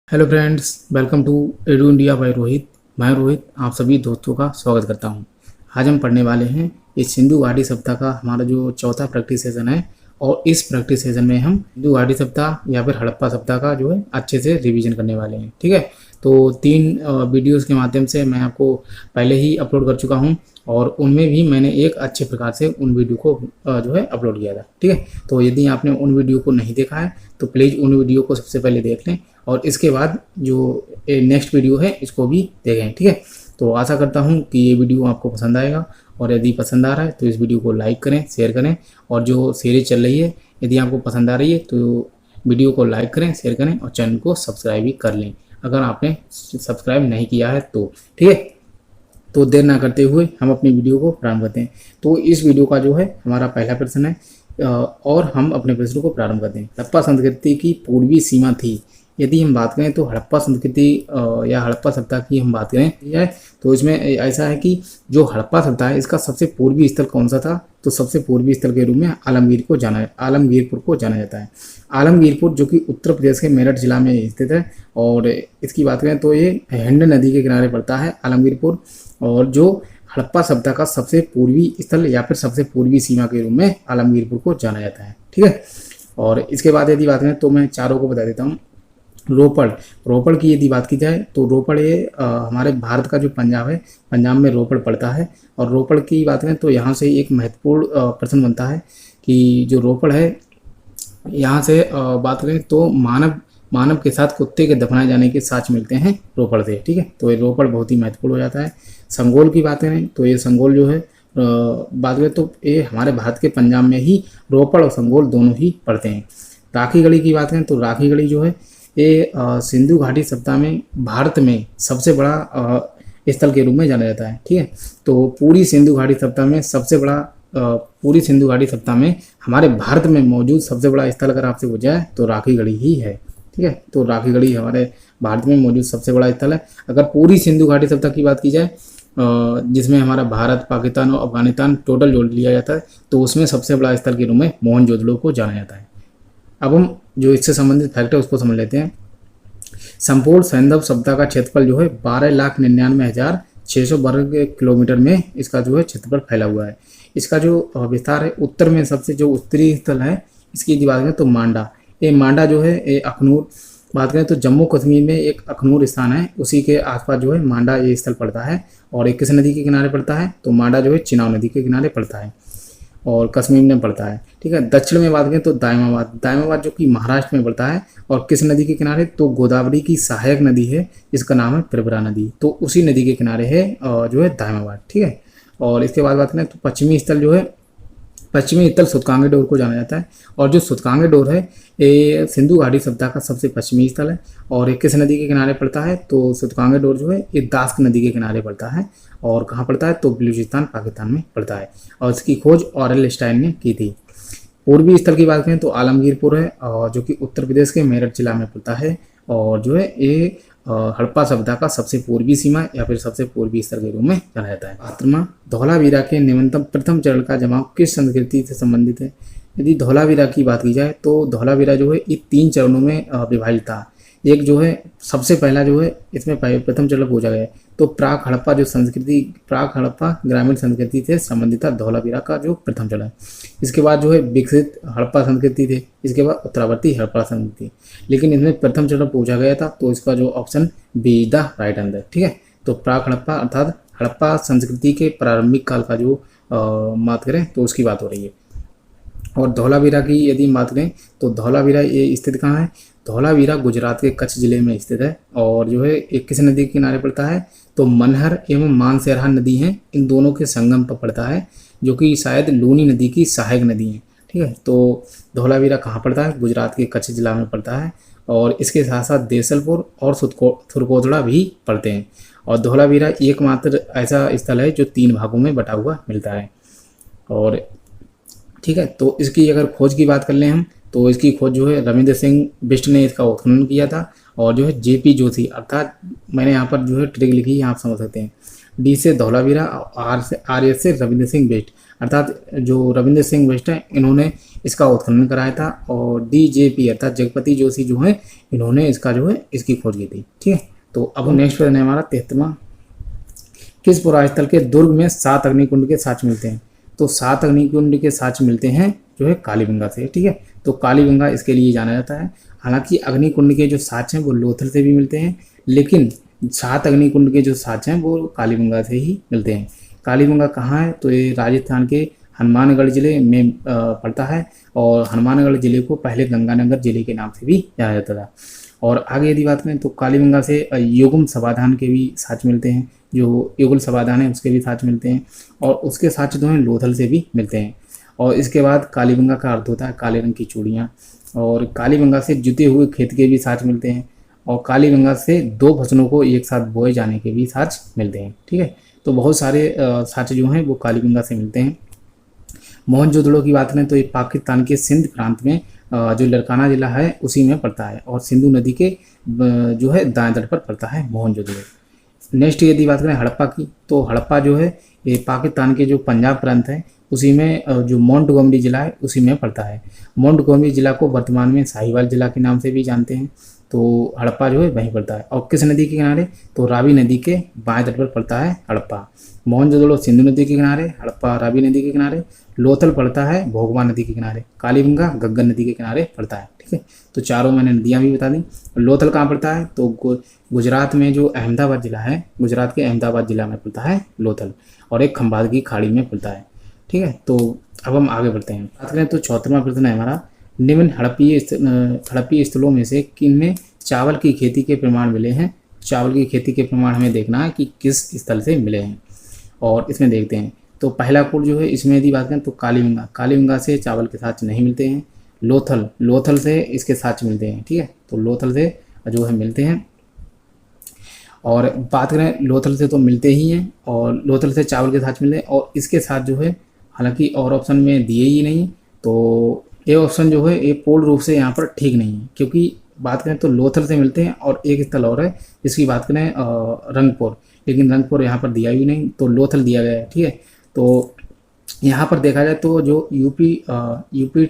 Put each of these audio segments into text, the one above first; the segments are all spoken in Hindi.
Hello friends, welcome to Edu India by Rohit. मैं रोहित आप सभी दोस्तों का स्वागत करता हूं। आज हम पढ़ने वाले हैं इस सिंधु घाटी सप्ताह का हमारा जो चौथा प्रैक्टिस सेशन है। और इस प्रैक्टिस सेशन में हम सिंधु घाटी सप्ताह या फिर हड़प्पा सप्ताह का जो है अच्छे से रिवीजन करने वाले हैं। ठीक है, तो 3 वीडियोस के माध्यम से मैं आपको पहले ही अपलोड कर चुका हूं और उनमें भी मैंने एक अच्छे प्रकार से उन वीडियो को जो है अपलोड किया था। ठीक है, तो यदि आपने उन वीडियो को नहीं देखा है तो प्लीज़ उन वीडियो को सबसे पहले देख लें और इसके बाद जो नेक्स्ट वीडियो है इसको भी देखें। ठीक है, तो आशा करता हूं कि ये वीडियो आपको पसंद आएगा और यदि पसंद आ रहा है तो इस वीडियो को लाइक करें, शेयर करें और जो सीरीज चल रही है यदि आपको पसंद आ रही है तो वीडियो को लाइक करें, शेयर करें और चैनल को सब्सक्राइब भी कर लें अगर आपने सब्सक्राइब नहीं किया है तो। ठीक है, तो देर ना करते हुए हम अपनी वीडियो को प्रारंभ करते हैं। तो इस वीडियो का जो है हमारा पहला प्रश्न है और हम अपने प्रश्न को प्रारंभ करते हैं। हड़प्पा संस्कृति की पूर्वी सीमा थी। यदि हम बात करें तो हड़प्पा संस्कृति या हड़प्पा सभ्यता की हम बात करें तो इसमें ऐसा है कि जो हड़प्पा सभ्यता है इसका सबसे पूर्वी स्थल कौन सा था, तो सबसे पूर्वी स्थल के रूप में आलमगीरपुर को जाना जाता है। आलमगीरपुर जो कि उत्तर प्रदेश के मेरठ जिला में स्थित है और इसकी बात करें तो ये हिंड नदी के किनारे पड़ता है आलमगीरपुर। और जो हड़प्पा सभ्यता का सबसे पूर्वी स्थल या फिर सबसे पूर्वी सीमा के रूप में आलमगीरपुर को जाना जाता है। ठीक है, और इसके बाद यदि बात करें तो मैं चारों को बता देता हूँ। रोपड़ की यदि बात की जाए तो रोपड़ ये हमारे भारत का जो पंजाब है, पंजाब में रोपड़ पड़ता है। और रोपड़ की बात करें तो यहाँ से एक महत्वपूर्ण प्रश्न बनता है कि जो रोपड़ है यहाँ से बात करें तो मानव के साथ कुत्ते के दफनाए जाने के साक्ष्य मिलते हैं रोपड़ से। ठीक है, तो ये रोपड़ बहुत ही महत्वपूर्ण हो जाता है। संगोल की बात करें तो ये संगोल जो है बात करें तो ये हमारे भारत के पंजाब में ही रोपड़ और संगोल दोनों ही पड़ते हैं। राखीगढ़ी की बात करें तो राखीगढ़ी जो है ये सिंधु घाटी सप्ताह में भारत में सबसे बड़ा स्थल के रूप में जाना जाता है। ठीक है, तो पूरी सिंधु घाटी सप्ताह में सबसे बड़ा पूरी सिंधु घाटी सप्ताह में हमारे भारत में मौजूद सबसे बड़ा स्थल अगर आपसे पूछा जाए तो राखीगढ़ी ही है। ठीक है, तो राखीगढ़ी हमारे भारत में मौजूद सबसे बड़ा स्थल है। अगर पूरी सिंधु घाटी सप्ताह की बात की जाए जिसमें हमारा भारत, पाकिस्तान और अफगानिस्तान टोटल जोड़ लिया जाता है तो उसमें सबसे बड़ा स्थल के रूप में मोहनजोदड़ो को जाना जाता है। अब हम जो इससे संबंधित फैक्ट है उसको समझ लेते हैं। संपूर्ण सैंधव सभ्यता का क्षेत्रफल जो है 12,99,600 वर्ग किलोमीटर में इसका जो है क्षेत्रफल फैला हुआ है। इसका जो विस्तार है उत्तर में सबसे जो उत्तरी स्थल है इसकी यदि बात करें तो मांडा जो है ये अखनूर, बात करें तो जम्मू कश्मीर में एक अखनूर स्थान है उसी के आसपास जो है मांडा ये स्थल पड़ता है। और एक किस नदी के किनारे पड़ता है तो मांडा जो है चिनाब नदी के किनारे पड़ता है और कश्मीर में पड़ता है। ठीक है, दक्षिण में बात करें तो दायमाबाद जो कि महाराष्ट्र में पड़ता है और किस नदी के किनारे तो गोदावरी की सहायक नदी है जिसका नाम है प्रवरा नदी, तो उसी नदी के किनारे है जो है दायमाबाद। ठीक है, और इसके बाद बात करें तो पश्चिमी स्थल सुतकांगे डोर को जाना जाता है। और जो सुतकांगे डोर है ये सिंधु घाटी सभ्यता का सबसे पश्चिमी स्थल है और ये किस नदी के किनारे पड़ता है तो सुतकांगे डोर जो है ये दास्क नदी के किनारे पड़ता है और कहाँ पड़ता है तो बलूचिस्तान पाकिस्तान में पड़ता है और इसकी खोज ऑरेल स्टाइन ने की थी। पूर्वी स्थल की बात करें तो आलमगीरपुर है और जो कि उत्तर प्रदेश के मेरठ जिला में पड़ता है और जो है ये हड़प्पा सभ्यता का सबसे पूर्वी सीमा या फिर सबसे पूर्वी स्थल के रूप में जाना जाता है। आत्मा धौलावीरा के निम्नतम प्रथम चरण का जमाव किस संस्कृति से संबंधित है। यदि धौलावीरा की बात की जाए तो धौलावीरा जो है ये 3 चरणों में विभाजित था। एक जो है सबसे पहला जो है इसमें प्रथम चरण पूछा गया है तो प्राक हड़प्पा ग्रामीण संस्कृति से संबंधित था धौलावीरा का जो प्रथम चरण। इसके बाद जो है विकसित हड़प्पा संस्कृति थे, इसके बाद उत्तरावर्ती हड़प्पा संस्कृति, लेकिन इसमें प्रथम चरण पूछा गया था तो इसका जो option b is the right answer. ठीक है, तो प्राक हड़प्पा अर्थात हड़प्पा संस्कृति के प्रारंभिक काल का जो बात करें तो उसकी बात हो रही है। और धौलावीरा की यदि बात करें तो धौलावीरा ये स्थित कहाँ है, धौलावीरा गुजरात के कच्छ जिले में स्थित है और जो है एक किस नदी के किनारे पड़ता है तो मनहर एवं मानसेरहा नदी है, इन दोनों के संगम पर पड़ता है जो कि शायद लूनी नदी की सहायक नदी है। ठीक है, तो धौलावीरा कहाँ पड़ता है, गुजरात के कच्छ जिला में पड़ता है और इसके साथ साथ देसलपुर और थुरकोतड़ा भी पड़ते हैं। और धौलावीरा एकमात्र ऐसा स्थल है जो 3 भागों में बटा हुआ मिलता है। और ठीक है, तो इसकी अगर खोज की बात कर लें हम तो इसकी खोज जो है रविंद्र सिंह बिष्ट ने इसका उत्खनन किया था और जो है जेपी जोशी, अर्थात मैंने यहाँ पर जो है ट्रिक लिखी है आप समझ सकते हैं, डी से धौलावीरा, आर एस से रविंद्र सिंह बेस्ट, अर्थात जो रविंद्र सिंह बेस्ट है इन्होंने इसका उत्खनन कराया था, और डी जे पी अर्थात जगपति जोशी जो है इन्होंने इसका जो है इसकी खोज की थी। ठीक है, तो अब नेक्स्ट प्रश्न है हमारा 73वां, किस पुरास्थल के दुर्ग में 7 अग्निकुंड के साक्ष्य मिलते हैं? तो 7 अग्निकुंड के साक्ष्य मिलते हैं जो है कालीबंगा से। ठीक है, तो कालीबंगा इसके लिए जाना जाता है। हालांकि अग्निकुंड के जो साक्ष्य हैं वो लोथल से भी मिलते हैं, लेकिन 7 अग्निकुंड के जो साक्ष्य हैं वो कालीबंगा से ही मिलते हैं। कालीबंगा कहाँ है? तो ये राजस्थान के हनुमानगढ़ जिले में पड़ता है, और हनुमानगढ़ जिले को पहले गंगानगर जिले के नाम से भी जाना जाता था। और आगे यदि बात करें तो कालीबंगा से युग्म समाधान के भी साक्ष्य मिलते हैं, जो युगल समाधान है उसके भी साक्ष्य मिलते हैं, और उसके साक्ष्य जो हैं लोथल से भी मिलते हैं। और इसके बाद कालीबंगा का अर्थ होता है काले रंग की चूड़ियाँ, और कालीबंगा से जुते हुए खेत के भी साक्ष्य मिलते हैं, और कालीबंगा से 2 फसलों को एक साथ बोए जाने के भी साक्ष्य मिलते हैं। ठीक है, तो बहुत सारे साक्ष्य जो हैं वो कालीबंगा से मिलते हैं। मोहनजोदड़ो की बात करें तो ये पाकिस्तान के सिंध प्रांत में जो लड़काना जिला है उसी में पड़ता है, और सिंधु नदी के जो है दाएं तट पर पड़ता है मोहनजोदड़ो। नेक्स्ट यदि बात करें हड़प्पा की, तो हड़प्पा जो है ये पाकिस्तान के जो पंजाब प्रांत है उसी में जो मोंटगोमरी जिला है उसी में पड़ता है। मोंटगोमरी जिला को वर्तमान में साहिवाल जिला के नाम से भी जानते हैं। तो हड़प्पा जो है वहीं पड़ता है, और किस नदी के किनारे? तो रावी नदी के बाएं तट पर पड़ता है हड़प्पा। मोहनजोदड़ो सिंधु नदी के किनारे, हड़प्पा रावी नदी के किनारे, लोथल पड़ता है भोगवा नदी के किनारे, कालीबंगा गग्गन नदी के किनारे पड़ता है। ठीक है, तो चारों मैंने नदियाँ भी बता दी। लोथल कहाँ पड़ता है? तो गुजरात में जो अहमदाबाद जिला है, गुजरात के अहमदाबाद जिला में पड़ता है लोथल, और एक खंभात की खाड़ी में पड़ता है। ठीक है, तो अब हम आगे बढ़ते हैं। बात करें तो 74वां प्रश्न है हमारा, निम्न हड़प्पीय स्थलों में से किन में चावल की खेती के प्रमाण मिले हैं? चावल की खेती के प्रमाण हमें देखना है कि किस स्थल से मिले हैं, और इसमें देखते हैं। तो पहला कोड जो है इसमें यदि बात करें तो कालीबंगा से चावल के साक्ष्य नहीं मिलते हैं। लोथल से इसके साक्ष्य मिलते हैं। ठीक है, तो लोथल से जो है मिलते हैं, और बात करें लोथल से तो मिलते ही हैं, और लोथल से चावल के साक्ष्य मिलते हैं, और इसके साथ जो है हालांकि और ऑप्शन में दिए ही नहीं, तो ये ऑप्शन जो है ये पूर्ण रूप से यहाँ पर ठीक नहीं है, क्योंकि बात करें तो लोथल से मिलते हैं, और एक स्थल और है जिसकी बात करें रंगपुर, लेकिन रंगपुर यहाँ पर दिया ही नहीं, तो लोथल दिया गया है। ठीक है, तो यहाँ पर देखा जाए तो जो यूपी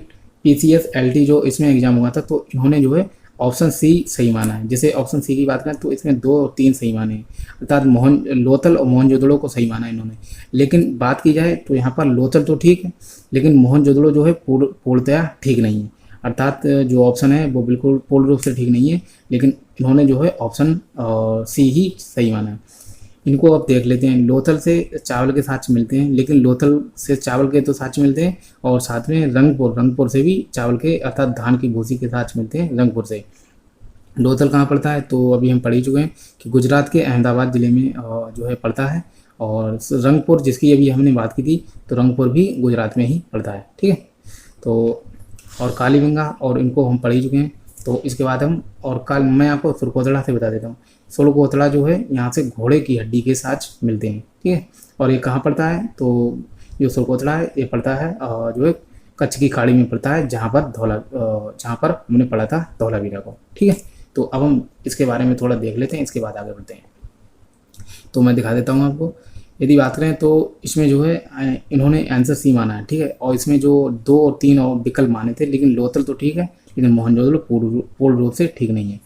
PCS LT जो इसमें एग्जाम हुआ था, तो इन्होंने जो है ऑप्शन सी सही माना है। जैसे ऑप्शन सी की बात करें तो इसमें 2 और 3 सही माने हैं, अर्थात लोथल और मोहनजोदड़ो को सही माना है इन्होंने। लेकिन बात की जाए तो यहाँ पर लोथल तो ठीक है, लेकिन मोहनजोदड़ो जो है पूर्णतया ठीक नहीं है, अर्थात जो ऑप्शन है वो बिल्कुल पूर्ण रूप से ठीक नहीं है, लेकिन इन्होंने जो है ऑप्शन सी ही सही माना है। इनको अब देख लेते हैं। लोथल से चावल के साक्ष्य मिलते हैं, लेकिन लोथल से चावल के तो साक्ष्य मिलते हैं, और साथ में रंगपुर से भी चावल के अर्थात धान की भूसी के साक्ष्य मिलते हैं रंगपुर से। लोथल कहाँ पड़ता है? तो अभी हम पढ़ ही चुके हैं कि गुजरात के अहमदाबाद जिले में जो है पड़ता है, और रंगपुर जिसकी अभी हमने बात की थी तो रंगपुर भी गुजरात में ही पड़ता है। ठीक है, तो और कालीबंगा और इनको हम पढ़ ही चुके हैं। तो इसके बाद हम और मैं आपको सुरकोतड़ा से बता देता हूँ। सुरकोतड़ा जो है यहाँ से घोड़े की हड्डी के साक्ष्य मिलते हैं। ठीक है, और ये कहाँ पड़ता है? तो जो सुरकोतड़ा है ये पड़ता है जो है कच्छ की खाड़ी में पड़ता है, जहाँ पर हमने पढ़ा था धौलावीरा को। ठीक है, तो अब हम इसके बारे में थोड़ा देख लेते हैं, इसके बाद आगे बढ़ते हैं। तो मैं दिखा देता हूँ आपको। यदि बात करें तो इसमें जो है इन्होंने आंसर सी माना है। ठीक है, और इसमें जो 2 और 3 और विकल्प माने थे, लेकिन लोथल तो ठीक है, लेकिन मोहनजोदड़ो पूर्ण रूप से ठीक नहीं है।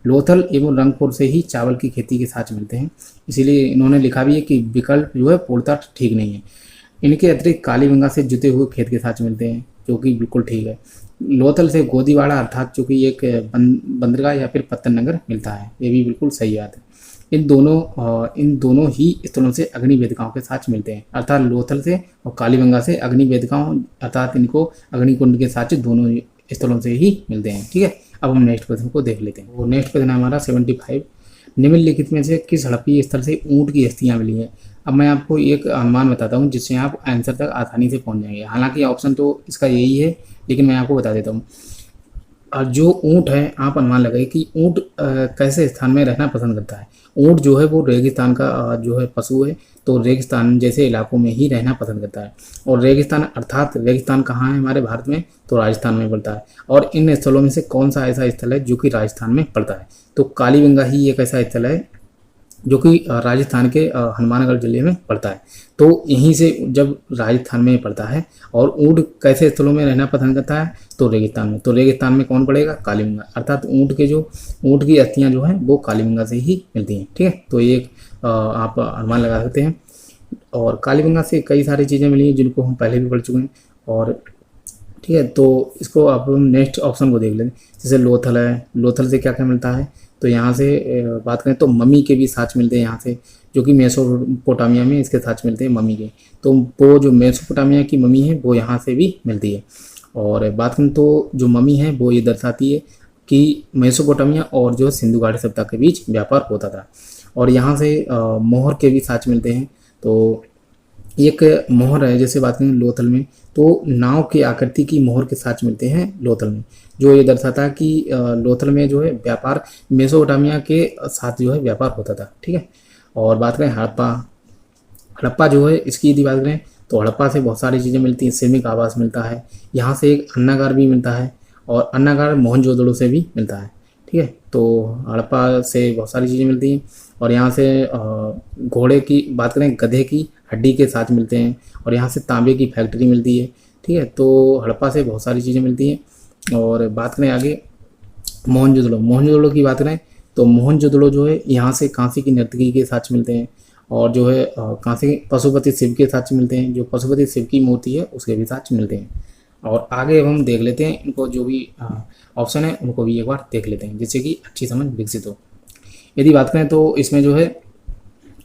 लोथल एवं रंगपुर से ही चावल की खेती के साक्ष्य मिलते हैं, इसीलिए इन्होंने लिखा भी है कि विकल्प जो है पूर्णतः ठीक नहीं है। इनके अतिरिक्त कालीबंगा से जुते हुए खेत के साक्ष्य मिलते हैं, जो कि बिल्कुल ठीक है। लोथल से गोदीवाड़ा अर्थात जो कि एक बंदरगाह या फिर पत्तन नगर मिलता है, ये भी बिल्कुल सही बात है। इन दोनों ही स्थलों से अग्नि वेदिकाओं के साक्ष्य मिलते हैं, अर्थात लोथल से और कालीबंगा से अग्नि वेदिकाओं अर्थात इनको अग्निकुंड के साक्ष्य दोनों स्थलों से ही मिलते हैं। ठीक है, अब हम नेक्स्ट प्रश्न को देख लेते हैं। वो नेक्स्ट प्रश्न है हमारा 75। निम्नलिखित में से किस हड़प्पीय स्थल से ऊँट की अस्थियां मिली हैं? अब मैं आपको एक अनुमान बताता हूँ जिससे आप आंसर तक आसानी से पहुँच जाएंगे। हालांकि ऑप्शन तो इसका यही है, लेकिन मैं आपको बता देता हूँ। और जो ऊँट है, आप अनुमान लगाइए कि ऊँट कैसे स्थान में रहना पसंद करता है। ऊँट जो है वो रेगिस्तान का जो है पशु है, तो रेगिस्तान जैसे इलाकों में ही रहना पसंद करता है। और रेगिस्तान अर्थात रेगिस्तान कहाँ है हमारे भारत में? तो राजस्थान में पड़ता है। और इन स्थलों में से कौन सा ऐसा स्थल है जो कि राजस्थान में पड़ता है? तो कालीबंगा ही एक ऐसा स्थल है जो कि राजस्थान के हनुमानगढ़ जिले में पड़ता है। तो यहीं से जब राजस्थान में पड़ता है और ऊँट कैसे स्थलों में रहना पसंद करता है, तो रेगिस्तान में। तो रेगिस्तान में कौन पड़ेगा, कालीबंगा। अर्थात ऊँट की अस्थियाँ जो हैं वो कालीबंगा से ही मिलती हैं। ठीक है, तो ये एक आप अनुमान लगा सकते हैं। और कालीबंगा से कई सारी चीज़ें मिली हैं जिनको हम पहले भी पढ़ चुके हैं। और ठीक है, तो इसको अब हम नेक्स्ट ऑप्शन को देख लेते हैं। जैसे लोथल है, लोथल से क्या क्या मिलता है, तो यहाँ से बात करें तो मम्मी के भी साक्ष्य मिलते हैं यहाँ से, जो कि मेसोपोटामिया में इसके साक्ष्य मिलते हैं मम्मी के। तो वो जो मेसोपोटामिया की मम्मी है वो यहाँ से भी मिलती है। और बात करें तो जो मम्मी है वो ये दर्शाती है कि मेसोपोटामिया और जो सिंधु घाटी सभ्यता के बीच व्यापार होता था। और यहाँ से मोहर के भी साक्ष्य मिलते हैं। तो एक मोहर है, जैसे बात करें लोथल में, तो नाव की आकृति की मोहर के साक्ष्य मिलते हैं लोथल में, जो ये दर्शाता है कि लोथल में जो है व्यापार मेसोपोटामिया के साथ जो है व्यापार होता था। ठीक है, और बात करें हड़प्पा, हड़प्पा जो है इसकी यदि बात करें तो हड़प्पा से बहुत सारी चीज़ें मिलती हैं। सिरमिक आवास मिलता है, यहाँ से एक अन्नागार भी मिलता है, और अन्नागार मोहनजोदड़ो से भी मिलता है। ठीक है, तो हड़प्पा से बहुत सारी चीज़ें मिलती हैं। और यहाँ से घोड़े की बात करें, गधे की हड्डी के साथ मिलते हैं। और यहाँ से तांबे की फैक्ट्री मिलती है। ठीक है, तो हड़प्पा से बहुत सारी चीज़ें मिलती हैं। और बात करें आगे मोहनजोदड़ो, मोहनजोदड़ो की बात करें तो मोहनजोदड़ो जो है यहाँ से कांसी की नर्तकी के साक्ष्य मिलते हैं। और जो है कांसी के पशुपति शिव के साक्ष्य मिलते हैं, जो पशुपति शिव की मूर्ति है उसके भी साक्ष्य मिलते हैं। और आगे अब हम देख लेते हैं इनको, जो भी ऑप्शन है उनको भी एक बार देख लेते हैं, जिससे कि अच्छी समझ विकसित हो। यदि बात करें तो इसमें जो है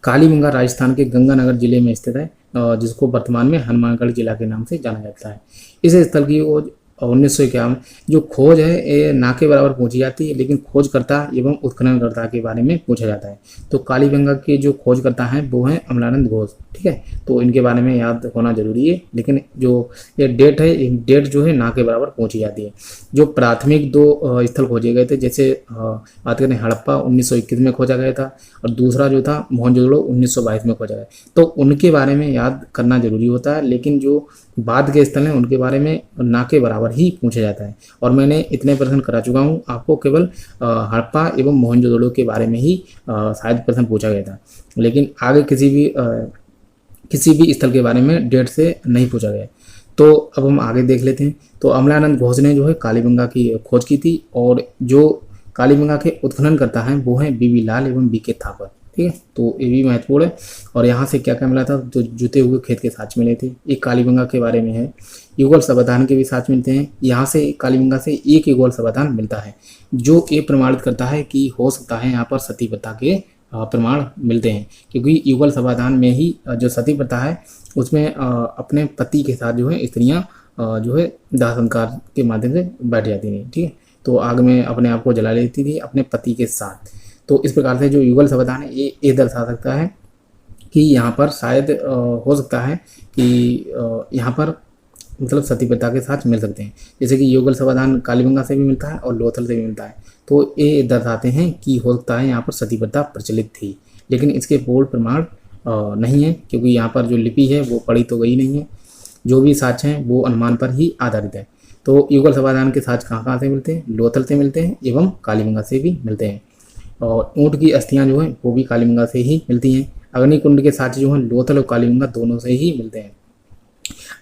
कालीबंगा राजस्थान के गंगानगर जिले में स्थित है, जिसको वर्तमान में हनुमानगढ़ जिला के नाम से जाना जाता है। इस स्थल की खोज 1951 जो खोज है ये ना के बराबर पूछी जाती है, लेकिन खोजकर्ता एवं उत्खननकर्ता के बारे में पूछा जाता है। तो कालीबंगा के जो खोजकर्ता हैं वो हैं अमलानंद घोष। ठीक है, तो इनके बारे में याद होना जरूरी है, लेकिन जो ये डेट है, ये डेट जो है ना के बराबर पूछी जाती है। जो प्राथमिक दो स्थल खोजे गए थे, जैसे बात करें हड़प्पा 1921 में खोजा गया था, और दूसरा जो था मोहनजोदड़ो 1922 में खोजा गया। तो उनके बारे में याद करना जरूरी होता है, लेकिन जो बाद के स्थल हैं उनके बारे में ना के बराबर ही पूछा जाता है। और मैंने इतने प्रश्न करा चुका हूँ, आपको केवल हड़प्पा एवं मोहनजोदड़ो के बारे में ही शायद प्रश्न पूछा गया था, लेकिन आगे किसी भी स्थल के बारे में डेट से नहीं पूछा गया। तो अब हम आगे देख लेते हैं। तो अमलानंद घोष ने जो है कालीबंगा की खोज की थी, और जो कालीबंगा के उत्खनन करता है वो हैं बीबी लाल एवं बीके थापर। ठीक है, तो ये भी महत्वपूर्ण है। और यहाँ से क्या क्या मिला था, तो जुते हुए खेत के साक्ष्य मिले थे, एक कालीबंगा के बारे में है। युगल समाधान के भी साक्ष्य मिलते हैं। यहाँ से कालीबंगा से एक युगल समाधान मिलता है, जो ये प्रमाणित करता है कि हो सकता है यहाँ पर सती प्रथा के प्रमाण मिलते हैं, क्योंकि युगल समाधान में ही जो सती प्रथा है उसमें अपने पति के साथ जो है स्त्रियाँ जो है दाह संस्कार के माध्यम से बैठ जाती थी। ठीक है, तो आग में अपने आप को जला लेती थी अपने पति के साथ। तो इस प्रकार से जो युगल समाधान है ये दर्शा सकता है कि यहाँ पर शायद हो सकता है कि यहाँ पर मतलब सती प्रथा के साथ मिल सकते हैं। जैसे कि युगल समाधान कालीबंगा से भी मिलता है और लोथल से भी मिलता है, तो ये दर्शाते हैं कि हो सकता है यहाँ पर सती प्रथा प्रचलित थी, लेकिन इसके पूर्ण प्रमाण नहीं है, क्योंकि यहाँ पर जो लिपि है वो पढ़ी तो गई नहीं है। जो भी साक्ष्य हैं वो अनुमान पर ही आधारित है। तो युगल समाधान के साक्ष्य कहाँ कहाँ से मिलते हैं, लोथल से मिलते हैं एवं कालीबंगा से भी मिलते हैं। और ऊँट की अस्थियाँ जो हैं वो भी कालीबंगा से ही मिलती हैं। अग्निकुंड के साक्ष्य जो हैं लोथल और कालीबंगा दोनों से ही मिलते हैं।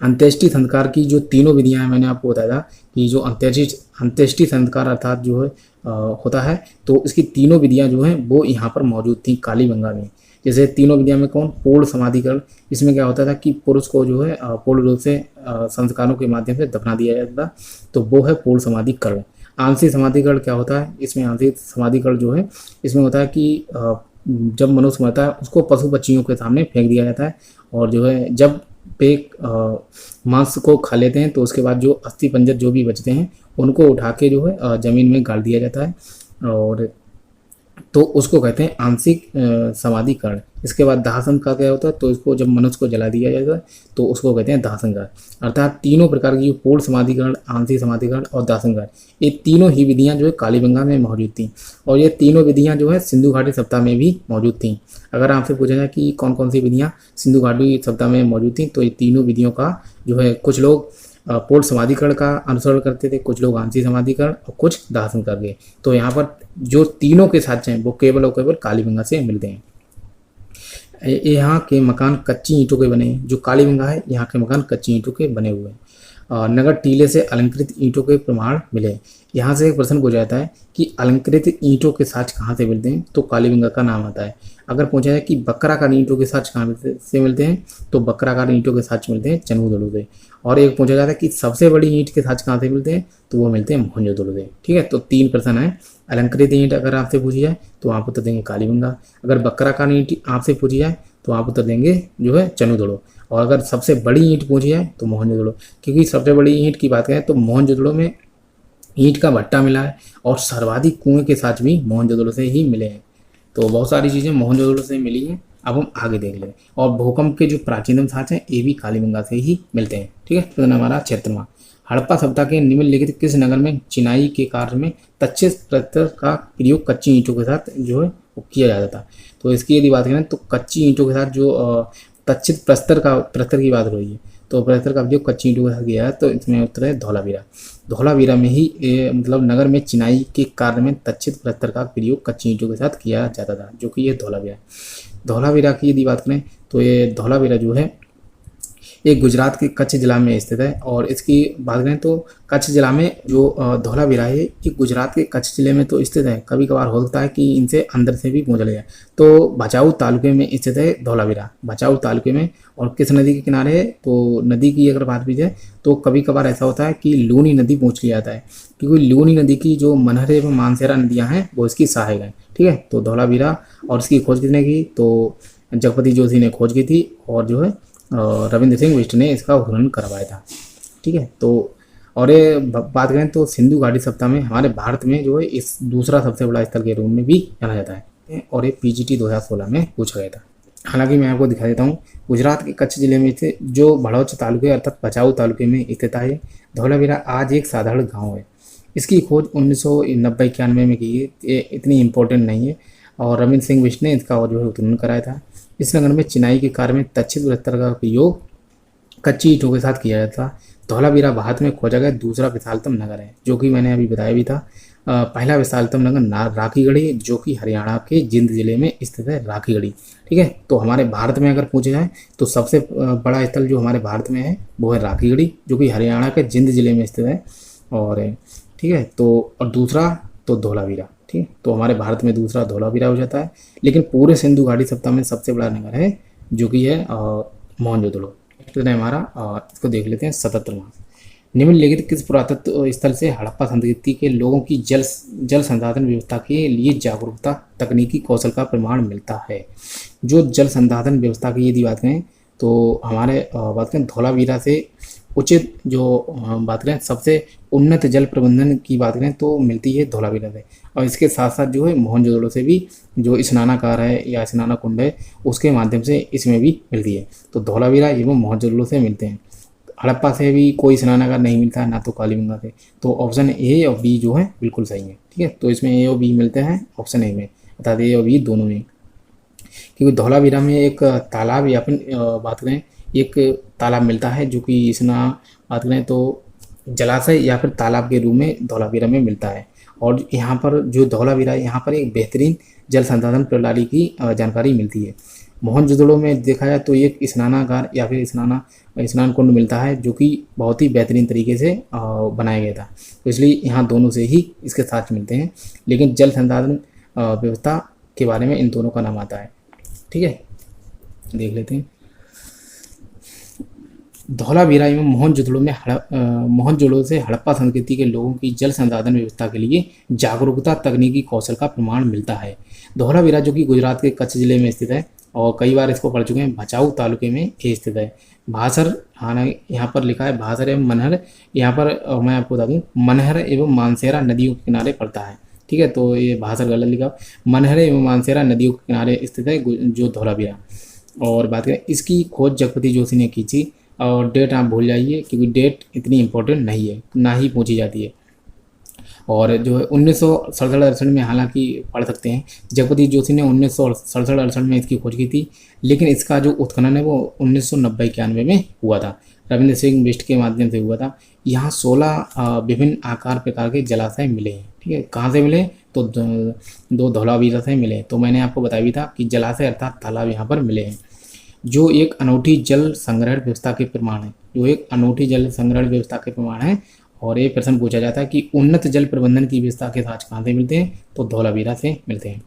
अंत्येष्टि संस्कार की जो तीनों विधियां हैं, मैंने आपको बताया था कि जो अंत्येष्टि संस्कार अर्थात जो है होता है, तो इसकी तीनों विधियां जो हैं वो यहाँ पर मौजूद थी कालीबंगा में। जैसे तीनों विधियां में कौन, पूर्ण समाधिकरण। इसमें क्या होता था कि पुरुष को जो है पूर्ण रूप से संस्कारों के माध्यम से दफना दिया जाता था, तो वो है पूर्ण समाधिकरण। आंशिक समाधिकरण क्या होता है, इसमें आंशिक समाधिकरण जो है इसमें होता है कि जब मनुष्य मरता है उसको पशु पक्षियों के सामने फेंक दिया जाता है, और जो है जब पे मांस को खा लेते हैं तो उसके बाद जो अस्थि पंजर जो भी बचते हैं उनको उठा के जो है ज़मीन में गाड़ दिया जाता है, और तो उसको कहते हैं आंशिक समाधिकरण। इसके बाद दाह संस्कार क्या होता है, तो इसको जब मनुष्य को जला दिया जाता है तो उसको कहते हैं दाह संस्कार। अर्थात तीनों प्रकार की पूर्ण समाधिकरण, आंशिक समाधिकरण और दाह संस्कार, ये तीनों ही विधियां जो है कालीबंगा में मौजूद थी, और ये तीनों विधियां जो है सिंधु घाटी सभ्यता में भी मौजूद थी। अगर आपसे पूछा जाए कि कौन कौन सी विधियाँ सिंधु घाटी सभ्यता में मौजूद थी, तो ये तीनों विधियों का जो है कुछ लोग पूर्ण समाधिकरण का अनुसरण करते थे, कुछ लोग आंशिक समाधिकरण और कुछ दाह संस्कार के। तो यहाँ पर जो तीनों के साक्ष्य हैं वो केवल और केवल कालीबंगा से मिलते हैं। यहाँ के मकान कच्ची ईंटों के बने हैं। जो कालीबंगा है यहाँ के मकान कच्ची ईंटों के बने हुए हैं। नगर टीले से अलंकृत ईंटों के प्रमाण मिले। यहाँ से एक प्रश्न पूछा जाता है कि अलंकृत ईंटों के साक्ष्य कहाँ से मिलते हैं, तो कालीबंगा का नाम आता है। अगर पूछा जाए कि बकराकार ईंटों के साक्ष्य कहाँ से मिलते हैं, तो बकराकार ईंटों के साक्ष्य मिलते हैं चनूदड़ू से। और एक पूछा जाता है कि सबसे बड़ी ईंट के साक्ष्य कहाँ से मिलते हैं, तो वो मिलते हैं मोहनजोदड़ो से। ठीक है, तो 3 प्रश्न है। अलंकृत ईंट अगर आपसे पूछी जाए तो आप उत्तर देंगे कालीबंगा। अगर बकराकार ईंट आपसे पूछी जाए तो आप उत्तर देंगे जो है चनूदड़ो। और अगर सबसे बड़ी ईंट पूछी जाए तो मोहनजोदड़ो, क्योंकि सबसे बड़ी ईंट की बात करें तो मोहनजोदड़ो में ईंट का भट्टा मिला है और सर्वाधिक कुएं के साक्ष्य भी मोहनजोदड़ो से ही मिले हैं। तो बहुत सारी चीज़ें मोहनजोदड़ो से मिली हैं। अब हम आगे देख लें। और भूकंप के जो प्राचीनतम साक्ष्य हैं ये भी कालीबंगा से ही मिलते हैं। ठीक है, प्रश्न हमारा 76वां, हड़प्पा सभ्यता के निम्नलिखित किस नगर में चिनाई के कार्य में तक्षित प्रस्तर का प्रयोग कच्ची ईंटों के साथ जो है वो किया जाता था। तो इसकी यदि बात करें तो कच्ची ईंटों के साथ जो तक्षित प्रस्तर की बात हो रही है, तो प्रस्तर का उपयोग कच्ची ईंटों के साथ किया है। तो इसमें उत्तर है धौलावीरा। धौलावीरा में ही मतलब नगर में चिनाई के कार्य में तक्षित प्रस्तर का प्रयोग कच्ची ईंटों के साथ किया जाता था, जो कि ये धौलावीरा। धौलावीरा की यदि बात करें तो ये धौलावीरा जो है ये गुजरात के कच्छ जिला में स्थित है। और इसकी बात करें तो कच्छ जिला में जो धौलावीरा है ये गुजरात के कच्छ जिले में तो स्थित है। कभी कभार हो सकता है कि इनसे अंदर से भी पहुँच जाए। तो भचाऊ तालुके में स्थित है धौलावीरा, भचाऊ तालुके में। और किस नदी के किनारे है, तो नदी की अगर बात की जाए तो कभी कभार ऐसा होता है कि लूनी नदी पहुँच लिया जाता है, क्योंकि लूनी नदी की जो मनहरे एवं मानसेरा नदियाँ हैं वो इसकी सहायक हैं। ठीक है, तो धौलावीरा। और इसकी खोज किसने की, तो जगपति जोशी ने खोज की थी और जो है रविंद्र सिंह बिष्ट ने इसका उत्खनन करवाया था। ठीक है, तो और ये बात करें तो सिंधु घाटी सभ्यता में हमारे भारत में जो है इस दूसरा सबसे बड़ा स्थल के रूप में भी जाना जाता है। और ये पीजीटी 2016 में पूछा गया था। हालांकि मैं आपको दिखा देता हूँ, गुजरात के कच्छ जिले में से जो भड़ौच तालुके अर्थात भचाऊ तालुके में स्थित है धौलावीरा आज एक साधारण गाँव है। इसकी खोज 1990-91 में की है, ये इतनी इम्पोर्टेंट नहीं है। और रविंद्र सिंह बिष्ट ने इसका जो है उत्खनन कराया था। इस नगर में चिनाई के कार्य में तक्षित प्रस्तर का प्रयोग कच्ची ईंटों के साथ किया जाता था। धौलावीरा भारत में खोजा गया दूसरा विशालतम नगर है, जो कि मैंने अभी बताया भी था। पहला विशालतम नगर राखीगढ़ी, जो कि हरियाणा के जिंद जिले में स्थित है राखीगढ़ी। ठीक है, तो हमारे भारत में अगर पूछे जाए तो सबसे बड़ा स्थल जो हमारे भारत में है वो है राखीगढ़ी, जो कि हरियाणा के जिंद जिले में स्थित है। और ठीक है, तो और दूसरा तो धौलावीरा। ठीक है, तो हमारे भारत में दूसरा धौलावीरा हो जाता है। लेकिन पूरे सिंधु घाटी सभ्यता में सबसे बड़ा नगर है जो कि है मोहनजोदड़ो। तो हमारा इसको देख लेते हैं 77वां, निम्नलिखित किस पुरातत्व स्थल से हड़प्पा संस्कृति के लोगों की जल संसाधन व्यवस्था के लिए जागरूकता तकनीकी कौशल का प्रमाण मिलता है। जो जल संसाधन व्यवस्था की यदि बात करें तो हमारे बात करें धौलावीरा से उचित जो बात करें सबसे उन्नत जल प्रबंधन की बात करें तो मिलती है धौलावीरा से। और इसके साथ साथ जो है मोहनजोदड़ो से भी जो स्नानागार है या स्नाना कुंड है उसके माध्यम से इसमें भी मिलती है। तो धौलावीरा एवं मोहनजोदड़ो से मिलते हैं। हड़प्पा से भी कोई स्नानागार नहीं मिलता है, ना तो कालीबंगा से। तो ऑप्शन ए और बी जो है बिल्कुल सही है। ठीक है, तो इसमें ए और बी मिलते हैं ऑप्शन ए में, बता दें ए और बी दोनों में। क्योंकि धौलावीरा में एक तालाब या फिर बात करें एक तालाब मिलता है जो कि इसना बात करें तो जलाशय या फिर तालाब के रूप में धौलावीरा में मिलता है। और यहाँ पर जो धौलावीरा है यहाँ पर एक बेहतरीन जल संसाधन प्रणाली की जानकारी मिलती है। मोहनजोदड़ो में देखा जाए तो एक स्नानागार या फिर स्नान कुंड मिलता है जो कि बहुत ही बेहतरीन तरीके से बनाया गया था। तो इसलिए यहाँ दोनों से ही इसके साथ मिलते हैं। लेकिन जल संसाधन व्यवस्था के बारे में इन दोनों का नाम आता है। ठीक है, देख लेते हैं। धौलावीरा एवं मोहनजोदड़ो से हड़प्पा संस्कृति के लोगों की जल संसाधन व्यवस्था के लिए जागरूकता तकनीकी कौशल का प्रमाण मिलता है। धौलावीरा जो कि गुजरात के कच्छ जिले में स्थित है और कई बार इसको पढ़ चुके हैं, भचाऊ तालुके में स्थित है। भासर, हाँ यहाँ पर लिखा है भासर एवं मनहर, यहाँ पर मैं आपको बता दूँ मनहर एवं मानसेरा नदियों के किनारे पड़ता है। ठीक है, तो ये भासर गलत लिखा, मनहर एवं मानसेरा नदियों के किनारे स्थित है जो धौलावीरा। और बात करें इसकी खोज जगपति जोशी ने की थी। और डेट आप भूल जाइए क्योंकि डेट इतनी इम्पोर्टेंट नहीं है, ना ही पूछी जाती है। और जो है 1967-68 में हालांकि पढ़ सकते हैं, जगपति जोशी ने 1967-68 में इसकी खोज की थी, लेकिन इसका जो उत्खनन है वो 1990-91 में हुआ था, रविंद्र सिंह बिष्ट के माध्यम से हुआ था। यहाँ 16 विभिन्न आकार प्रकार के जलाशय मिले हैं। ठीक है, कहाँ से मिले? तो दो धौलावीरा से मिले। तो मैंने आपको बताया भी था कि जलाशय अर्थात तालाब यहाँ पर मिले हैं, जो एक अनूठी जल संग्रहण व्यवस्था के प्रमाण है, जो एक अनूठी जल संग्रहण व्यवस्था के प्रमाण है। और ये प्रश्न पूछा जाता है कि उन्नत जल प्रबंधन की व्यवस्था के साथ कहाँ से मिलते हैं? तो धौलावीरा से मिलते हैं।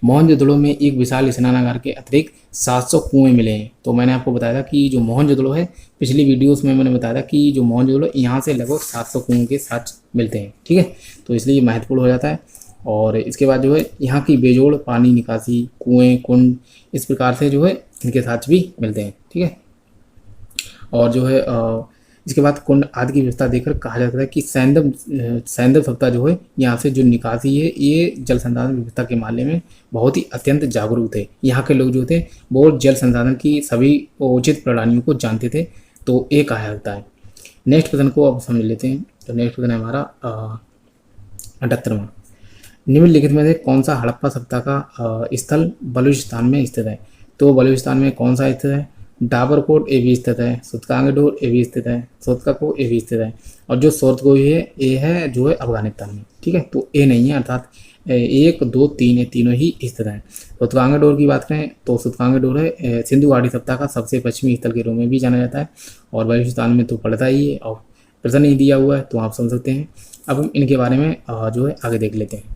मोहनजोदड़ो में एक विशाल स्नानागार के अतिरिक्त 700 कुएं मिले हैं। तो मैंने आपको बताया था कि जो मोहनजोदड़ो है, पिछली वीडियोस में मैंने बताया था कि जो मोहनजोदड़ो यहाँ से लगभग 700 कुएं के साथ मिलते हैं। ठीक है, तो इसलिए महत्वपूर्ण हो जाता है। और इसके बाद जो है यहाँ की बेजोड़ पानी निकासी, कुएं, कुंड, इस प्रकार से जो है इनके साथ भी मिलते हैं। ठीक है, और जो है इसके बाद कुंड आदि की व्यवस्था देखकर कहा जाता है कि सैंदव सप्ताह जो है यहाँ से जो निकासी है, ये जल संसाधन व्यवस्था के मामले में बहुत ही अत्यंत जागरूक थे। यहाँ के लोग जो थे वो जल संसाधन की सभी उचित प्रणालियों को जानते थे। तो ये कहा जाता है। नेक्स्ट प्रश्न को अब समझ लेते हैं। तो नेक्स्ट प्रश्न है हमारा 78वां। निम्नलिखित में से कौन सा हड़प्पा सप्ताह का स्थल बलूचिस्तान में स्थित है? तो बलूचिस्तान में कौन सा स्थित है? डाबरकोट ए भी स्थित है, सुतकांगडोर ए भी स्थित है, सोतकाको ए भी स्थित है, और जो सोरतगोई है ए है जो है अफगानिस्तान में। ठीक है, तो ए नहीं है, अर्थात 1, 2, 3 ये तीनों ही स्थित हैं। सुतकांगडोर की बात करें तो सुतकांगडोर है सिंधु घाटी सप्ताह का सबसे पश्चिमी स्थल के रूप में भी जाना जाता है, और बलूचिस्तान में तो पड़ता ही है, और प्रश्न नहीं दिया हुआ है तो आप समझ सकते हैं। अब हम इनके बारे में जो है आगे देख लेते हैं।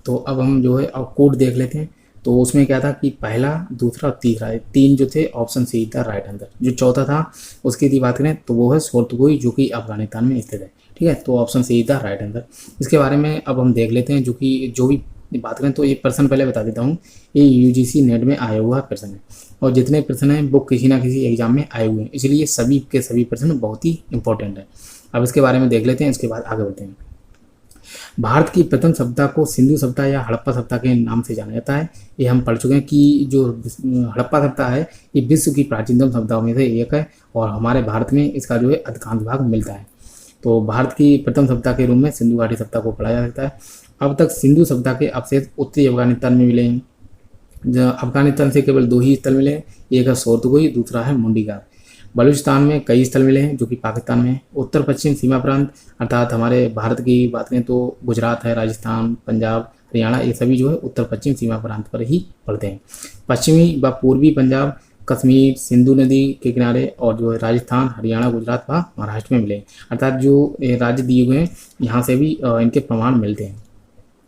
तो अब हम जो है अब कोड देख लेते हैं। तो उसमें क्या था कि पहला, दूसरा और तीसरा, 3 जो थे ऑप्शन सी था राइट आंसर। जो चौथा था उसकी यदि बात करें तो वो है सोरतगोई, जो कि अफगानिस्तान में स्थित है। ठीक है, तो ऑप्शन सी था राइट आंसर। इसके बारे में अब हम देख लेते हैं। जो भी बात करें तो ये प्रश्न पहले बता देता हूँ, ये यूजीसी नेट में आया हुआ प्रश्न है, और जितने प्रश्न हैं वो किसी ना किसी एग्जाम में आए हुए हैं, इसलिए सभी के सभी प्रश्न बहुत ही इंपॉर्टेंट है। अब इसके बारे में देख लेते हैं, इसके बाद आगे बढ़ते हैं। भारत की प्रथम सभ्यता को सिंधु सभ्यता या हड़प्पा सभ्यता के नाम से जाना जाता है। ये हम पढ़ चुके हैं कि जो हड़प्पा सभ्यता है ये विश्व की प्राचीनतम सभ्यताओं में से एक है, और हमारे भारत में इसका जो है अधिकांश भाग मिलता है। तो भारत की प्रथम सभ्यता के रूप में सिंधु घाटी सभ्यता को पढ़ा जा सकता है। अब तक सिंधु सभ्यता के अवशेष उत्तरी अफगानिस्तान में मिले हैं। अफगानिस्तान से केवल 2 ही स्थल मिले हैं, एक है सोरतगोई, दूसरा है मुंडीगार। बलूचिस्तान में कई स्थल मिले हैं जो कि पाकिस्तान में है। उत्तर पश्चिम सीमा प्रांत अर्थात हमारे भारत की बात करें तो गुजरात है, राजस्थान, पंजाब, हरियाणा, ये सभी जो है उत्तर पश्चिम सीमा प्रांत पर ही पड़ते हैं। पश्चिमी व पूर्वी पंजाब, कश्मीर, सिंधु नदी के किनारे, और जो है राजस्थान, हरियाणा, गुजरात व महाराष्ट्र में मिले हैं। अर्थात जो राज्य दिए हुए हैं यहाँ से भी इनके प्रमाण मिलते हैं,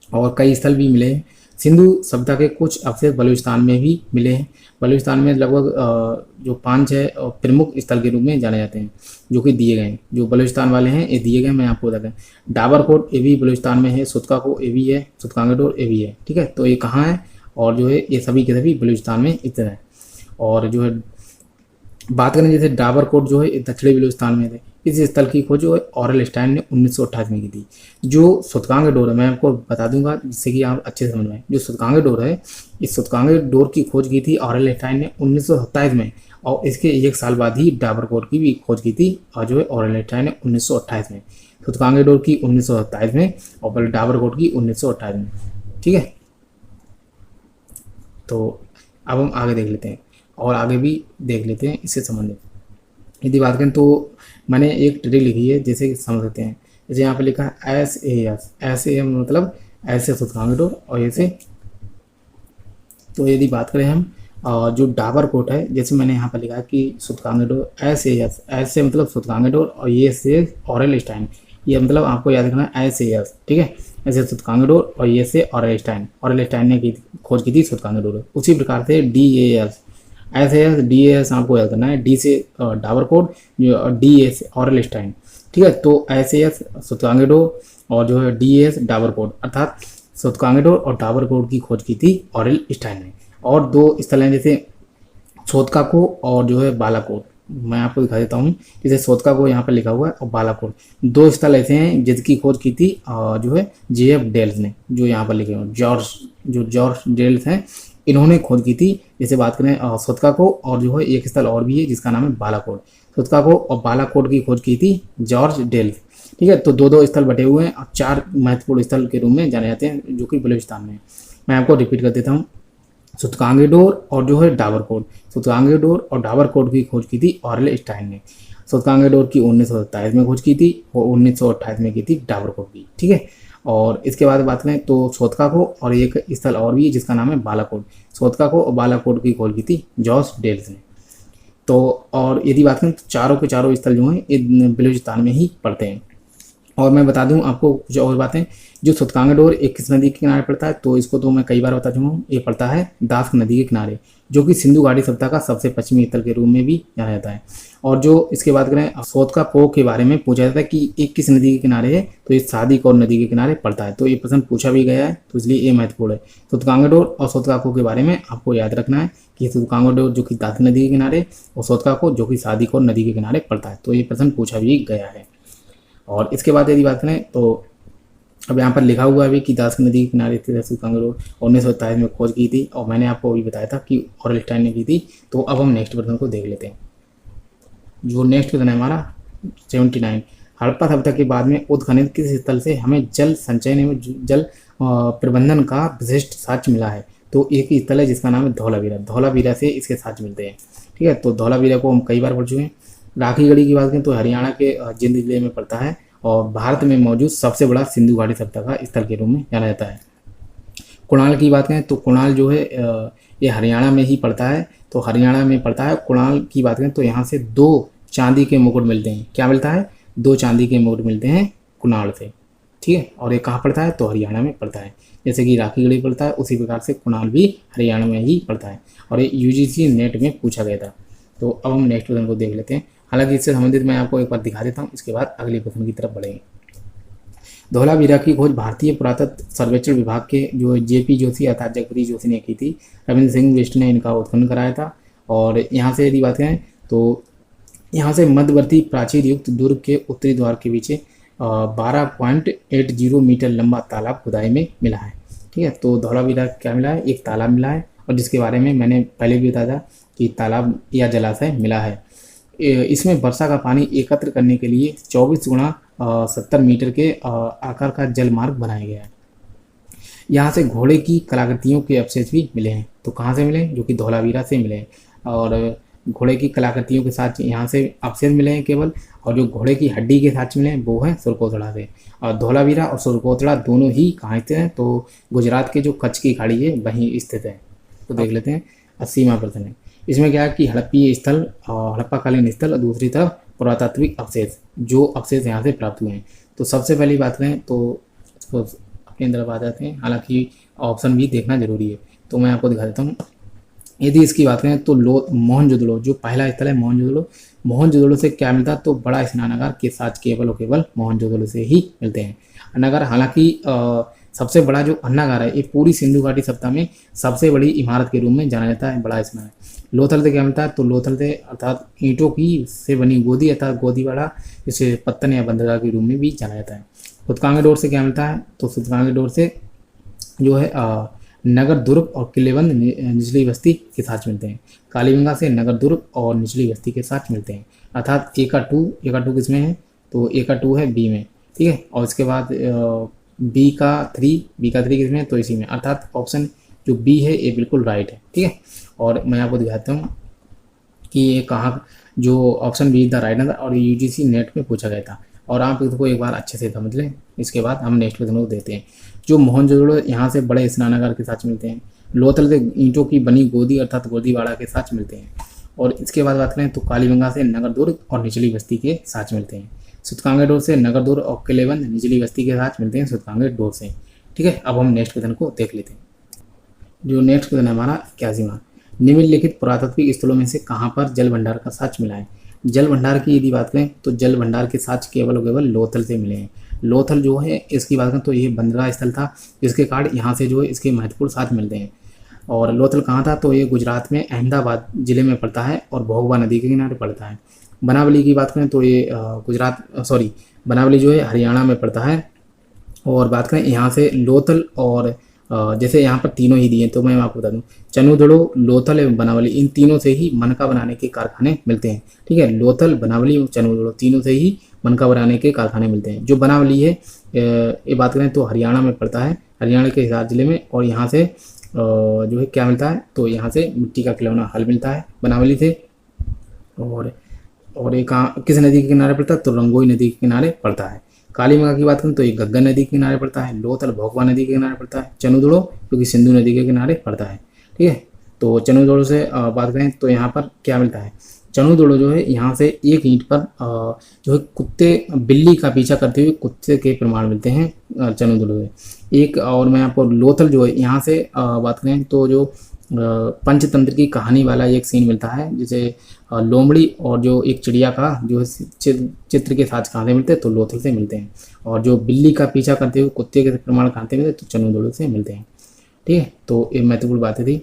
और कई स्थल भी मिले हैं। सिंधु सभ्यता के कुछ अवशेष बलूचिस्तान में भी मिले हैं। बलूचिस्तान में लगभग जो 5-6 प्रमुख स्थल के रूप में जाने जाते हैं जो कि दिए गए हैं। जो बलूचिस्तान वाले हैं ये दिए गए, मैं आपको बता दें। डाबरकोट ये भी बलूचिस्तान में है, सुतकाको ये भी है, सुतकांगडोर ये भी है। ठीक है, तो ये कहाँ है? और जो है ये सभी के सभी बलूचिस्तान में स्थित है। और जो है बात करें जैसे डाबरकोट जो है दक्षिणी बलूचिस्तान में थे। इस स्थल की खोज जो है ऑरेल स्टाइन ने 1928 में की थी। जो सुतकांगडोर है मैं आपको बता दूंगा जिससे कि आप अच्छे से समझ में। जो सुतकांगडोर है, इस सुतकांगडोर की खोज की थी ऑरेल स्टाइन ने 1927 में, और इसके 1 साल बाद ही डाबरकोट की भी खोज की थी, और जो है ऑरेल स्टाइन ने 1928 में। सुतकांगडोर की 1927 में और डाबरकोट की 1928 में। ठीक है, तो अब हम आगे देख लेते हैं और आगे भी देख लेते हैं इससे संबंधित। यदि बात करें तो मैंने एक ट्रिक लिखी है जैसे कि समझ सकते हैं। जैसे यहाँ पे लिखा है SAS मतलब ऐसे सुतकांगडोर, और ऐसे। तो यदि बात करें हम जो डाबरकोट है, जैसे मैंने यहाँ पर लिखा है कि सुतकांगडोर SAS, ऐसे मतलब सुतकांगडोर, और ये से ऑरेल स्टाइन, ये मतलब आपको याद रखना है SAS। ठीक है, ऐसे सुतकांगडोर और ये से ऑरेल स्टाइन ने खोज की थी सुतकांगडोर। उसी प्रकार से DAS आपको याद करना है, D से डाबरकोट, DA से ऑरेल स्टाइन। ठीक है, तो SAS सुतकांगडोर और जो है DAS डाबरकोट, अर्थात सुतकांगडोर और डाबरकोट की खोज की थी ऑरेल स्टाइन ने। और 2 स्थल हैं जैसे सोतकाको और जो है बालाकोट, मैं आपको दिखा देता हूँ। जैसे सोतकाको यहाँ पर लिखा हुआ है और बालाकोट, 2 स्थल ऐसे हैं जिसकी खोज की थी जो है JF डेल्स ने, जो यहाँ पर लिखे हुए जॉर्ज डेल्स हैं, इन्होंने खोज की थी। जैसे बात करें सोतकाको, और जो है एक स्थल और भी है जिसका नाम है बालाकोट। सोतकाको और बालाकोट की खोज की थी जॉर्ज डेल्स। ठीक है, तो दो दो स्थल बटे हुए हैं और 4 महत्वपूर्ण स्थल के रूप में जाने जाते हैं जो कि बलूचिस्तान में है। मैं आपको रिपीट कर देता हूँ। सूतकांगेडोर और जो है डाबरकोट, सूतकांगेडोर और डाबरकोट की खोज की थी ऑरेल स्टाइन ने। सूतकांगेडोर की 1927 में खोज की थी और 1928 में की थी डाबरकोट की। ठीक है, और इसके बाद बात करें तो सोतका को और एक स्थल और भी है जिसका नाम है बालाकोट। सोतका को और बालाकोट की खोज की थी जॉर्ज डेल्स ने। तो और यदि बात करें तो चारों के चारों स्थल जो हैं ये बलूचिस्तान में ही पड़ते हैं। और मैं बता दूं आपको कुछ और बातें, जो सूतकांगेडोर एक किस नदी के किनारे पड़ता है, तो इसको तो मैं कई बार बता चुका हूँ, ये पड़ता है दास्क नदी के किनारे, जो कि सिंधु घाटी सभ्यता का सबसे पश्चिमी स्थल के रूप में भी जाना जाता है। और जो इसके बाद करें सोतका को के बारे में पूछा जाता है कि एक किस नदी के किनारे है, तो ये सादिकोर नदी के किनारे पड़ता है। तो ये प्रश्न पूछा भी गया है, तो इसलिए ये महत्वपूर्ण है। सूतकांगेडोर और सोतका को के बारे में आपको याद रखना है कि सूतकांगेडोर जो कि दास्क नदी के किनारे और सोतका को जो कि सादिकोर नदी के किनारे पड़ता है। तो ये प्रश्न पूछा भी गया है। और इसके बाद यदि बात करें तो अब यहाँ पर लिखा हुआ है भी कि दास्क नदी के किनारे स्थित है सूतकांगेडोर, 1927 में खोज की थी और मैंने आपको अभी बताया था कि ऑरेल स्टाइन ने की थी। तो अब हम नेक्स्ट प्रश्न को देख लेते हैं। जो नेक्स्ट प्रश्न है हमारा 79, हड़प्पा सभ्यता के बाद में उत्खनन किस स्थल से हमें जल संचयन एवं जल प्रबंधन का विशिष्ट साक्ष्य मिला है? तो एक ही स्थल है जिसका नाम है धौलावीरा। धौलावीरा से इसके साक्ष्य मिलते हैं। ठीक है, तो धौलावीरा को हम कई बार पढ़ चुके हैं। राखीगढ़ी की बात करें तो हरियाणा के जिंद जिले में पड़ता है और भारत में मौजूद सबसे बड़ा सिंधु घाटी सभ्यता का स्थल के रूप में जाना जाता है। कुणाल की बात करें तो कुणाल जो है ये हरियाणा में ही पड़ता है। तो हरियाणा में पड़ता है। कुणाल की बात करें तो यहाँ से 2 चांदी के मुकुट मिलते हैं। क्या मिलता है? 2 चांदी के मुकुट मिलते हैं कुणाल से। ठीक है, और ये कहाँ पड़ता है? तो हरियाणा में पड़ता है। जैसे कि राखीगढ़ी पड़ता है उसी प्रकार से कुणाल भी हरियाणा में ही पड़ता है और ये यूजीसी नेट में पूछा गया था। तो अब हम नेक्स्ट प्रश्न को देख लेते हैं। हालांकि इससे संबंधित मैं आपको एक बार दिखा देता हूँ, इसके बाद अगले प्रश्न की तरफ बढ़ेंगे। धौलावीरा की खोज भारतीय पुरातत्व सर्वेक्षण विभाग के जो जेपी जोशी अर्थात जगपति जोशी ने की थी। रविंद्र सिंह बिष्ट ने इनका उत्खनन कराया था। और यहाँ से यदि बात करें तो यहाँ से मध्यवर्ती प्राचीर युक्त दुर्ग के उत्तरी द्वार के पीछे 12.80 मीटर लंबा तालाब खुदाई में मिला है। ठीक है, तो धौलावीरा क्या मिला है? एक तालाब मिला है और जिसके बारे में मैंने पहले भी बताया था कि तालाब या जलाशय मिला है। इसमें वर्षा का पानी एकत्र करने के लिए 24 गुणा 70 मीटर के आकार का जल मार्ग बनाया गया है। यहाँ से घोड़े की कलाकृतियों के अवशेष भी मिले हैं। तो कहाँ से मिले? जो कि धौलावीरा से मिले हैं। और घोड़े की कलाकृतियों के साथ यहाँ से अवशेष मिले हैं केवल, और जो घोड़े की हड्डी के साथ मिले हैं वो है सुरकोतड़ा से। और धौलावीरा और सुरकोतड़ा दोनों ही कहाँ स्थित हैं? तो गुजरात के जो कच्छ की खाड़ी है वहीं स्थित है। तो देख लेते हैं 80वां प्रश्न है। इसमें क्या है कि हड़प्पीय स्थल और हड़प्पाकालीन स्थल और दूसरी तरफ पुरातात्विक अवशेष, जो अवशेष यहाँ से प्राप्त हुए हैं। तो सबसे पहली बात करें तो इसको अपने अंदर आ जाते हैं। हालांकि ऑप्शन भी देखना जरूरी है, तो मैं आपको दिखा देता हूँ। यदि इसकी बात करें तो मोहनजोदड़ो जो पहला स्थल है मोहनजोदड़ो से क्या मिलता? तो बड़ा स्नानागार के साथ केवल और केवल मोहनजोदड़ो से ही मिलते हैं। अन्नागार, हालांकि सबसे बड़ा जो अन्नागार है ये पूरी सिंधु घाटी सभ्यता में सबसे बड़ी इमारत के रूप में जाना जाता है, बड़ा स्नान। लोथल से क्या मिलता है? तो लोथल से अर्थात ईंटों की से बनी गोदी अर्थात गोदीवाड़ा, जिसे पत्तन या बंदरगाह के रूप में भी जाना जाता है। सूतकांगेडोर से क्या मिलता है? तो सूतकांगेडोर से जो है नगर दुर्ग और किलेबंद निचली बस्ती के साथ मिलते हैं। कालीगंगा से नगर दुर्ग और निचली बस्ती के साथ मिलते हैं। अर्थात एका टू किसमें है? तो एका 2 है बी में। ठीक है, और इसके बाद बी का 3 किसमें है? तो इसी में। अर्थात ऑप्शन जो बी है ये बिल्कुल राइट है। ठीक है, और मैं आपको दिखाता हूँ कि ये कहाँ, जो option be the right answer, और यूजीसी नेट में पूछा गया था। और आप इसको एक बार अच्छे से समझ लें, इसके बाद हम नेक्स्ट प्रश्न को देते हैं। जो मोहनजोदड़ो यहाँ से बड़े स्नानागार के साथ मिलते हैं। लोथल से ईंटों की बनी गोदी अर्थात गोदीवाड़ा के साथ मिलते हैं। और इसके बाद बात करें तो कालीगंगा से नगर दुर्ग और निचली बस्ती के साथ मिलते हैं। सूतकांगेडोर से नगर दुर्ग और किलेबंद निचली बस्ती के साथ मिलते हैं सूतकांगेडोर से। ठीक है, अब हम नेक्स्ट प्रश्न को देख लेते हैं। जो नेक्स्ट प्रश्न है हमारा 81वां, निम्नलिखित पुरातात्विक स्थलों में से कहाँ पर जल भंडार का साक्ष्य मिला है? जल भंडार की यदि बात करें तो जल भंडार के साक्ष्य केवल और केवल लोथल से मिले हैं। लोथल जो है इसकी बात करें तो ये बंदरगाह स्थल था, जिसके कारण यहाँ से जो है इसके महत्वपूर्ण साक्ष्य मिलते हैं। और लोथल कहाँ था? तो ये गुजरात में अहमदाबाद जिले में पड़ता है और भोगवा नदी के किनारे पड़ता है। बनावली की बात करें तो ये बनावली जो है हरियाणा में पड़ता है। और बात करें यहाँ से लोथल और जैसे यहाँ पर तीनों ही दिए तो मैं आपको बता दूं, चनूदड़ो, लोथल एवं बनावली, इन तीनों से ही मनका बनाने के कारखाने मिलते हैं। ठीक है, लोथल, बनावली और चनूदड़ो तीनों से ही बनका बनाने के कारखाने मिलते हैं। जो बनावली है ये बात करें तो हरियाणा में पड़ता है, हरियाणा के हिसार जिले में। और यहाँ से जो है क्या मिलता है, तो यहाँ से मिट्टी का खिलौना हल मिलता है बनावली से। और ये कहाँ किस नदी के किनारे पड़ता है, तो रंगोई नदी के किनारे पड़ता है। काली मंगा की बात करें तो ये घग्गर नदी के किनारे पड़ता है। लोथल भोगवा नदी के किनारे पड़ता है। चनुदड़ो जो कि सिंधु नदी के किनारे पड़ता है। ठीक है, तो चनुदड़ो से बात करें तो यहाँ पर क्या मिलता है, चनुदड़ो जो है यहाँ से एक ईंट पर जो है कुत्ते बिल्ली का पीछा करते हुए कुत्ते के प्रमाण मिलते हैं चनुदड़ो से। एक और मैं आपको लोथल जो है यहाँ से बात करें तो जो पंचतंत्र की कहानी वाला एक सीन मिलता है, जैसे लोमड़ी और जो एक चिड़िया का जो है चित्र के साथ कहाँ से मिलते हैं, तो लोथल से मिलते हैं। और जो बिल्ली का पीछा करते हुए कुत्ते के प्रमाण कहाँ से मिलते हैं, तो चनुदड़ो से मिलते हैं। ठीक है, तो ये महत्वपूर्ण बातें थी।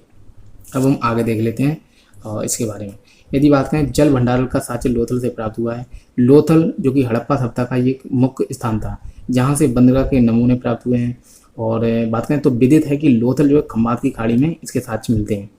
अब हम आगे देख लेते हैं इसके बारे में। यदि बात करें जल भंडारण का साक्ष्य लोथल से प्राप्त हुआ है। लोथल जो कि हड़प्पा सभ्यता का एक मुख्य स्थान था जहाँ से बंदरगाह के नमूने प्राप्त हुए हैं। और बात करें तो विदित है कि लोथल जो है खंबात की खाड़ी में इसके साक्ष्य मिलते हैं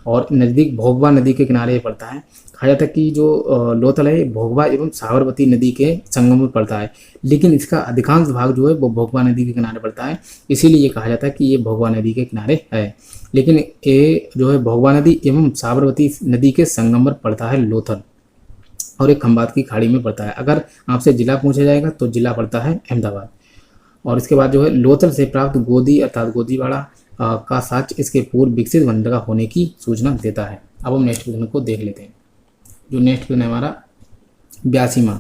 और नज़दीक भोगवा नदी के किनारे पड़ता है। कहा जाता है कि जो लोथल है भोगवा एवं साबरमती नदी के संगम में पड़ता है, लेकिन इसका अधिकांश भाग जो है वो भोगवा नदी के किनारे पड़ता है, इसीलिए ये कहा जाता है कि ये भोगवा नदी के किनारे है। लेकिन ये जो है भोगवा नदी एवं साबरमती नदी के संगम पर पड़ता है लोथल, और एक खंबात की खाड़ी में पड़ता है। अगर आपसे जिला पूछा जाएगा तो जिला पड़ता है अहमदाबाद। और इसके बाद जो है लोथल से प्राप्त गोदी अर्थात गोदीवाड़ा का साक्ष्य इसके पूर्व विकसित बंदरगाह होने की सूचना देता है। अब हम नेक्स्ट प्रश्न को देख लेते हैं। जो नेक्स्ट प्रश्न है हमारा 82वां,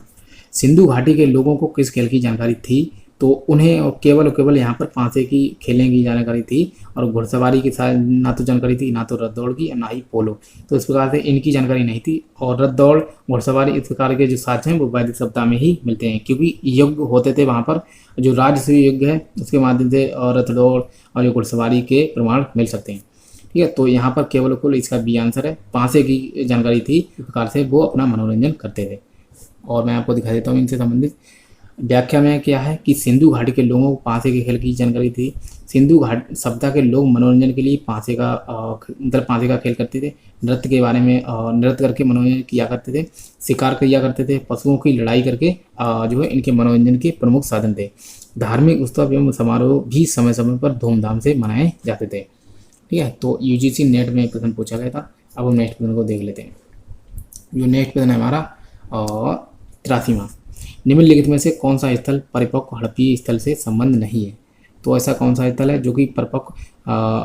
सिंधु घाटी के लोगों को किस खेल की जानकारी थी, तो उन्हें केवल यहाँ पर पांसे की खेलने की जानकारी थी और घुड़सवारी की ना तो जानकारी थी, ना तो रथ दौड़ की, ना ही पोलो। तो इस प्रकार से इनकी जानकारी नहीं थी। और रथ दौड़ घुड़सवारी इस प्रकार के जो साक्ष्य हैं वो वैदिक सप्ताह में ही मिलते हैं, क्योंकि यज्ञ होते थे वहाँ पर, जो राजसूय यज्ञ है उसके माध्यम से और रथ दौड़ और जो घुड़सवारी के प्रमाण मिल सकते हैं। ठीक है, तो यहाँ पर केवल इसका बी आंसर है। पांसे की जानकारी थी, इस प्रकार से वो अपना मनोरंजन करते थे। और मैं आपको दिखा देता हूँ इनसे संबंधित व्याख्या में क्या है कि सिंधु घाटी के लोगों को पांसे के खेल की जानकारी थी। सिंधु घाट सभ्यता के लोग मनोरंजन के लिए पांसे का मतलब पांसे का खेल करते थे। नृत्य के बारे में नृत्य करके मनोरंजन किया करते थे, शिकार किया करते थे, पशुओं की लड़ाई करके जो है इनके मनोरंजन के प्रमुख साधन थे। धार्मिक उत्सव एवं समारोह भी समय समय पर धूमधाम से मनाए जाते थे। ठीक है, तो यूजीसी नेट में एक प्रश्न पूछा गया था। अब हम नेक्स्ट प्रश्न को देख लेते हैं। जो नेक्स्ट प्रश्न है हमारा 83वां, निम्नलिखित में से कौन सा स्थल परिपक्व हड़प्पीय स्थल से संबंध नहीं है। तो ऐसा कौन सा स्थल है जो कि परिपक्व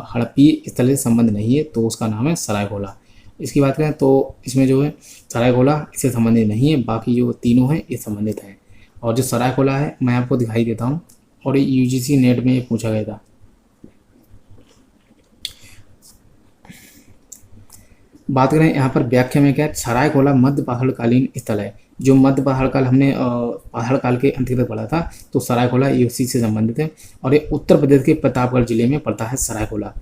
हड़प्पीय स्थल से संबंध नहीं है, तो उसका नाम है सरायघोला। इसकी बात करें तो इसमें जो है सरायघोला इससे संबंधित नहीं है, बाकी जो तीनों हैं ये संबंधित हैं। और जो सरायघोला है मैं आपको दिखाई देता हूँ, और ये यूजीसी नेट में पूछा गया था। बात करें यहाँ पर व्याख्या में क्या है, सरायघोला मध्य पहाड़कालीन स्थल है। जो मध्य पहाड़काल हमने पहाड़ काल के अंतर्गत पढ़ा था, तो सरायघोला ये उसी से संबंधित है। और ये उत्तर प्रदेश के प्रतापगढ़ जिले में पड़ता है सरायघोला।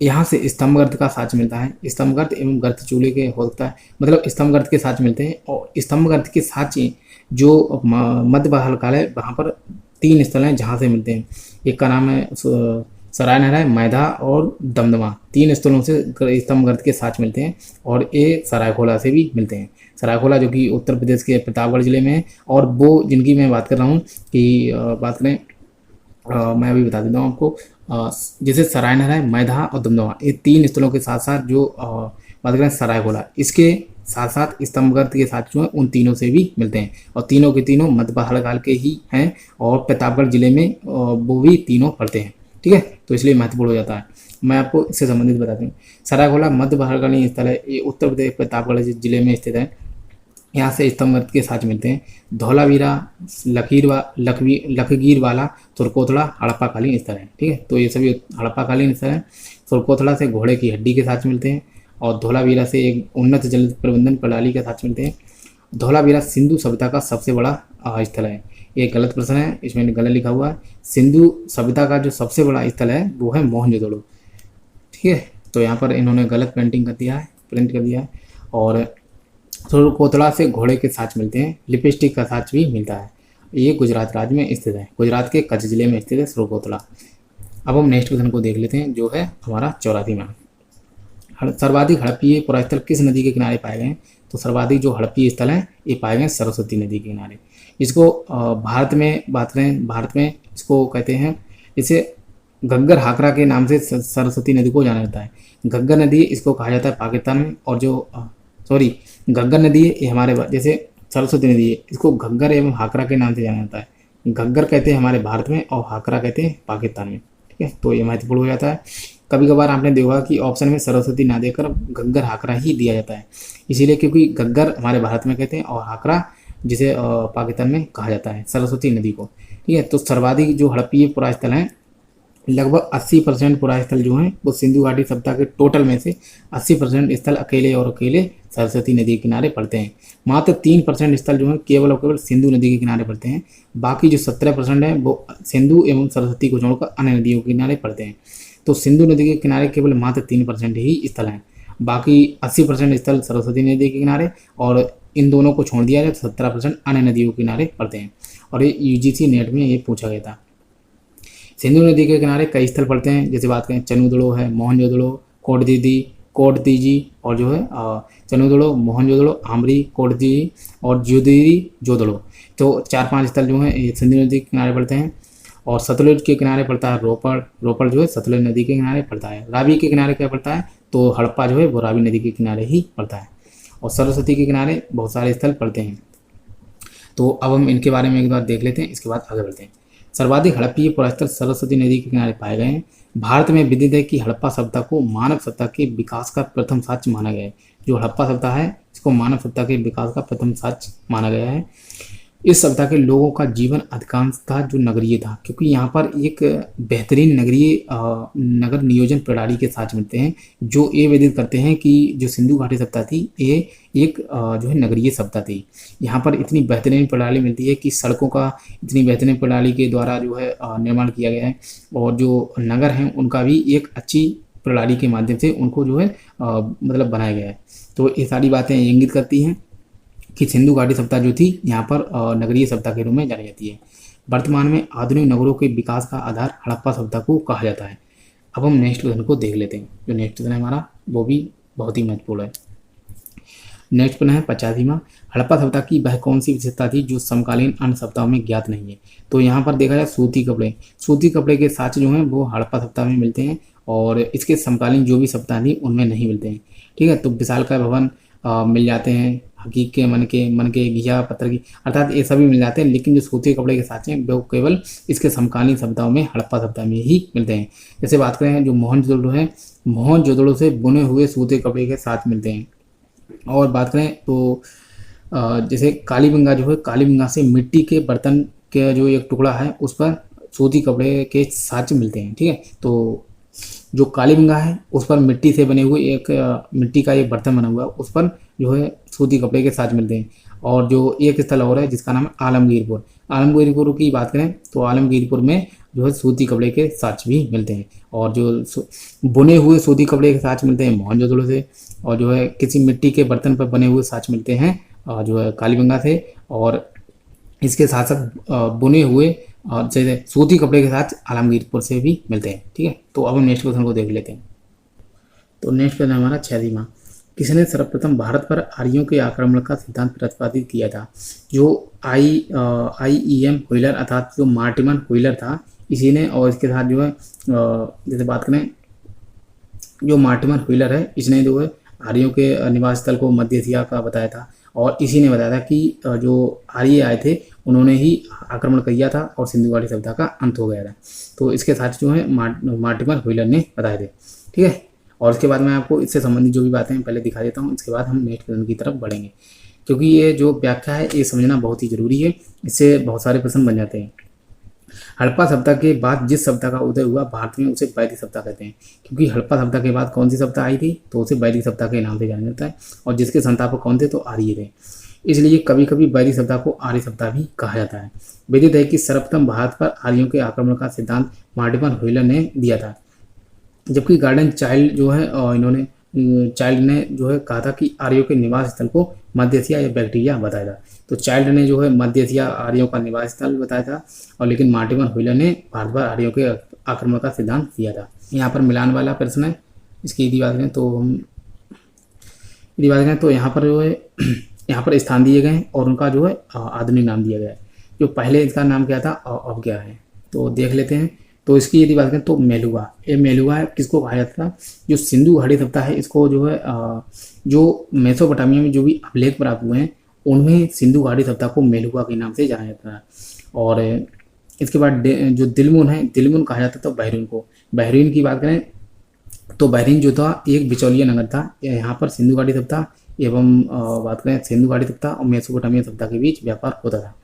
यहाँ से स्तंभगर्त का साक्ष्य मिलता है। स्तंभगर्त एवं गर्त चूल्हे के होता है, मतलब स्तंभगर्त के साक्ष्य मिलते हैं। और स्तंभगर्त के साक्ष्य जो मध्य पहाड़काल है वहाँ पर 3 स्थल हैं जहाँ से मिलते हैं। एक का नाम है सरायनहरा, मैधा और दमदमा। 3 स्थलों से स्तंभगर्त के साक्ष्य मिलते हैं, और ये सरायघोला से भी मिलते हैं। सरायघोला जो कि उत्तर प्रदेश के प्रतापगढ़ जिले में है, और वो जिनकी मैं बात कर रहा हूँ कि बात करें मैं अभी बता देता हूँ आपको, जैसे सरायनहरा, मैधा और दमदमा, ये 3 स्थलों के साथ साथ जो बात करें सरायघोला, इसके साथ साथ स्तंभगर्त के साथ जो है उन तीनों से भी मिलते हैं। और तीनों के तीनों मध्य पहाड़काल के ही हैं, और प्रतापगढ़ जिले में वो भी तीनों पड़ते हैं। ठीक है, तो इसलिए महत्वपूर्ण हो जाता है। मैं आपको इससे संबंधित बता दूँ, सरायघोला मध्य पहाड़कालीन स्थल है, ये उत्तर प्रदेश प्रतापगढ़ जिले में स्थित है। यहाँ से स्तंभगर्त के साक्ष्य मिलते हैं। धौलावीरा, लखगीरवाला, तुर्कोथड़ा हड़प्पाकालीन स्थल है। ठीक है, तो ये सभी हड़प्पाकालीन स्थल हैं। तुर्कोथड़ा से घोड़े की हड्डी के साक्ष्य मिलते हैं, और धौलावीरा से एक उन्नत जल प्रबंधन प्रणाली के साक्ष्य मिलते हैं। धौलावीरा सिंधु सभ्यता का सबसे बड़ा स्थल है। ये गलत प्रश्न है, इसमें गलत लिखा हुआ है। सिंधु सभ्यता का जो सबसे बड़ा स्थल है वो है मोहनजोदड़ो। ठीक है, तो यहाँ पर इन्होंने गलत प्रिंट कर दिया है। और तुर्कोथड़ा से घोड़े के साक्ष्य मिलते हैं। लिपस्टिक का साक्ष्य भी मिलता है। ये गुजरात राज्य में स्थित है, गुजरात के कच्छ जिले में स्थित है तुर्कोथड़ा। अब हम नेक्स्ट क्वेश्चन को देख लेते हैं, जो है हमारा 84वां। सर्वाधिक हड़प्पीय पुरास्थल किस नदी के किनारे पाए गए हैं, तो सर्वाधिक जो हड़प्पी स्थल हैं ये पाए गए सरस्वती नदी के किनारे। इसको भारत में बात करें, भारत में इसको कहते हैं, इसे घग्गर हाकरा के नाम से सरस्वती नदी को जाना जाता है। घग्गर नदी इसको कहा जाता है पाकिस्तान में, और जो घग्गर नदी है ये हमारे जैसे सरस्वती नदी है, इसको घग्गर एवं हाकरा के नाम से जाना जाता है। घग्गर कहते हैं हमारे भारत में और हाकरा कहते हैं पाकिस्तान में, ठीक है। तो ये महत्वपूर्ण हो जाता है। कभी कभार आपने देखा कि ऑप्शन में सरस्वती ना देकर घग्गर हाकरा ही दिया जाता है, इसीलिए क्योंकि घग्गर हमारे भारत में कहते हैं और हाकरा जिसे पाकिस्तान में कहा जाता है सरस्वती नदी को, ठीक है। तो सर्वाधिक जो हड़प्पीय पुरा स्थल हैं, लगभग 80% पुरा स्थल जो हैं वो सिंधु घाटी सभ्यता के टोटल में से 80% स्थल अकेले सरस्वती नदी के किनारे पड़ते हैं। मात्र 3% स्थल जो हैं केवल और केवल सिंधु नदी के किनारे पड़ते हैं। बाकी जो 17% है वो सिंधु एवं सरस्वती को छोड़कर अन्य नदियों के किनारे पड़ते हैं। तो सिंधु नदी के किनारे केवल मात्र 3% ही स्थल हैं, बाकी 80% स्थल सरस्वती नदी के किनारे, और इन दोनों को छोड़ दिया जाए तो 17% अन्य नदियों के किनारे पड़ते हैं। और ये यूजीसी नेट में ये पूछा गया था। सिंधु नदी के किनारे कई स्थल पड़ते हैं, जैसे बात करें चनुदड़ो है, मोहनजोदड़ो, कोटदीजी और जो है चनुदड़ो, मोहनजोदड़ो, आमरी, कोटदीजी और जोदड़ी। तो 4-5 स्थल जो हैं ये सिंधु नदी के किनारे पड़ते हैं। और सतलुज के किनारे पड़ता है रोपड़ जो है सतलुज नदी के किनारे पड़ता है। रावी के किनारे क्या पड़ता है, तो हड़प्पा जो है वो रावी नदी के किनारे ही पड़ता है। और सरस्वती के किनारे बहुत सारे स्थल पड़ते हैं। तो अब हम इनके बारे में एक बार देख लेते हैं, इसके बाद आगे बढ़ते हैं। सर्वाधिक हड़प्पीय पुरास्थल सरस्वती नदी के किनारे पाए गए हैं। भारत में विदित है कि हड़प्पा सभ्यता को मानव सभ्यता के विकास का प्रथम साक्ष्य माना गया है। जो हड़प्पा सभ्यता है इसको मानव सभ्यता के विकास का प्रथम साक्ष्य माना गया है। इस सभ्यता के लोगों का जीवन अधिकांशतः जो नगरीय था, क्योंकि यहाँ पर एक बेहतरीन नगर नियोजन प्रणाली के साक्ष्य मिलते हैं, जो ये विदित करते हैं कि जो सिंधु घाटी सभ्यता थी ये एक जो है नगरीय सभ्यता थी। यहाँ पर इतनी बेहतरीन प्रणाली मिलती है कि सड़कों का इतनी बेहतरीन प्रणाली के द्वारा जो है निर्माण किया गया है, और जो नगर हैं उनका भी एक अच्छी प्रणाली के माध्यम से उनको जो है मतलब बनाया गया है। तो ये सारी बातें इंगित करती हैं कि सिंधु घाटी सभ्यता जो थी यहाँ पर नगरीय सभ्यता के रूप में जानी जाती है। वर्तमान में आधुनिक नगरों के विकास का आधार हड़प्पा सभ्यता को कहा जाता है। अब हम नेक्स्ट क्वेश्चन को देख लेते हैं। जो नेक्स्ट क्वेश्चन है हमारा वो भी बहुत ही महत्वपूर्ण है। नेक्स्ट क्वेश्चन है 85वां, हड़प्पा सभ्यता की वह कौन सी विशेषता थी जो समकालीन अन्य सभ्यताओं में ज्ञात नहीं है। तो यहाँ पर देखा जाए सूती कपड़े के साक्ष्य जो हैं वो हड़प्पा सभ्यता में मिलते हैं, और इसके समकालीन जो भी सभ्यता थी उनमें नहीं मिलते हैं, ठीक है। तो विशालकाय भवन मिल जाते हैं, हकीक के मन के घिया पत्थर की, अर्थात ये सभी मिल जाते हैं, लेकिन जो सूती कपड़े के साक्ष्य हैं वो केवल इसके समकालीन सभ्यताओं में हड़प्पा सभ्यता में ही मिलते हैं। जैसे बात करें जो मोहनजोदड़ो है, मोहनजोदड़ो से बुने हुए सूती कपड़े के साथ मिलते हैं। और बात करें तो जैसे कालीबंगा जो है, कालीबंगा से मिट्टी के बर्तन के जो एक टुकड़ा है उस पर सूती कपड़े के साक्ष्य मिलते हैं, ठीक है। तो जो कालीबंगा है उस पर मिट्टी से बने हुए मिट्टी का एक बर्तन बना हुआ है, उस पर जो है सूती कपड़े के साक्ष्य मिलते हैं। और जो एक स्थल और है जिसका नाम है आलमगीरपुर की बात करें तो आलमगीरपुर में जो है सूती कपड़े के साक्ष्य भी मिलते हैं। और जो बुने हुए सूती कपड़े के साक्ष्य मिलते हैं मोहनजोदड़ो से, और जो है किसी मिट्टी के बर्तन पर बने हुए साक्ष्य मिलते हैं जो है कालीबंगा से, और इसके साथ साथ बुने हुए और जैसे सूती कपड़े के साथ आलमगीरपुर से भी मिलते हैं, ठीक है। तो अब हम नेक्स्ट क्वेश्चन को देख लेते हैं। तो नेक्स्ट क्वेश्चन हमारा 86वां, किसने सर्वप्रथम भारत पर आर्यों के आक्रमण का सिद्धांत प्रतिपादित किया था। जो IEM व्हीलर अर्थात जो मार्टिमन व्हीलर था इसी ने, और इसके साथ जो है जैसे बात करें जो मार्टिमन व्हीलर है इसने जो है आर्यों के निवास स्थल को मध्य एशिया का बताया था, और इसी ने बताया था कि जो आर्य आए थे उन्होंने ही आक्रमण किया था और सिंधु घाटी सभ्यता का अंत हो गया था। तो इसके साथ जो है मार्टिमन व्हीलर ने बताए थे, ठीक है। और इसके बाद मैं आपको इससे संबंधित जो भी बातें हैं पहले दिखा देता हूँ, इसके बाद हम नेक्स्ट क्वेश्चन की तरफ बढ़ेंगे, क्योंकि ये जो व्याख्या है ये समझना बहुत ही जरूरी है, इससे बहुत सारे प्रश्न बन जाते हैं। हड़प्पा सभ्यता के बाद जिस सभ्यता का उदय हुआ भारत में उसे वैदिक सभ्यता कहते हैं, क्योंकि हड़प्पा सभ्यता के बाद कौन सी सभ्यता आई थी तो उसे वैदिक सभ्यता के नाम से जाना जाता है, और जिसके संस्थापक कौन थे तो आर्य थे, इसलिए कभी कभी वैदिक सभ्यता को आर्य सभ्यता भी कहा जाता है। विदित है कि सर्वप्रथम भारत पर आर्यों के आक्रमण का सिद्धांत मार्टिमन व्हीलर ने दिया था, जबकि गार्डन चाइल्ड जो है इन्होंने चाइल्ड ने जो है कहा था कि आर्यों के निवास स्थल को मध्य एशिया या बैक्टीरिया बताया था। तो चाइल्ड ने जो है मध्य एशिया आर्यों का निवास स्थल बताया था, और लेकिन मार्टिमन व्हीलर ने भारत पर आर्यों के आक्रमण का सिद्धांत दिया था। यहाँ पर मिलान वाला प्रश्न है, इसकी यदि बात करें तो हम यदि बात करें तो यहाँ पर जो है यहाँ पर स्थान दिए गए हैं और उनका जो है आधुनिक नाम दिया गया है। जो पहले इसका नाम क्या था और अब क्या है तो देख लेते हैं। तो इसकी यदि बात करें तो मेलुआ, ये मेलुआ किसको कहा जाता था, जो सिंधु घाटी सभ्यता है इसको जो है जो मेसोपोटामिया में जो भी अभिलेख प्राप्त हुए हैं उनमें सिंधु घाटी सभ्यता को मेलुआ के नाम से जाना जाता है। और इसके बाद जो दिलमुन है, दिलमुन कहा जाता था बहरीन को। बहरीन की बात करें तो बहरीन जो था एक बिचौलिया नगर था, यहाँ पर सिंधु घाटी सभ्यता एवं बात करें सिंधु घाटी सभ्यता और मेसोपोटामिया सभ्यता के बीच व्यापार होता था।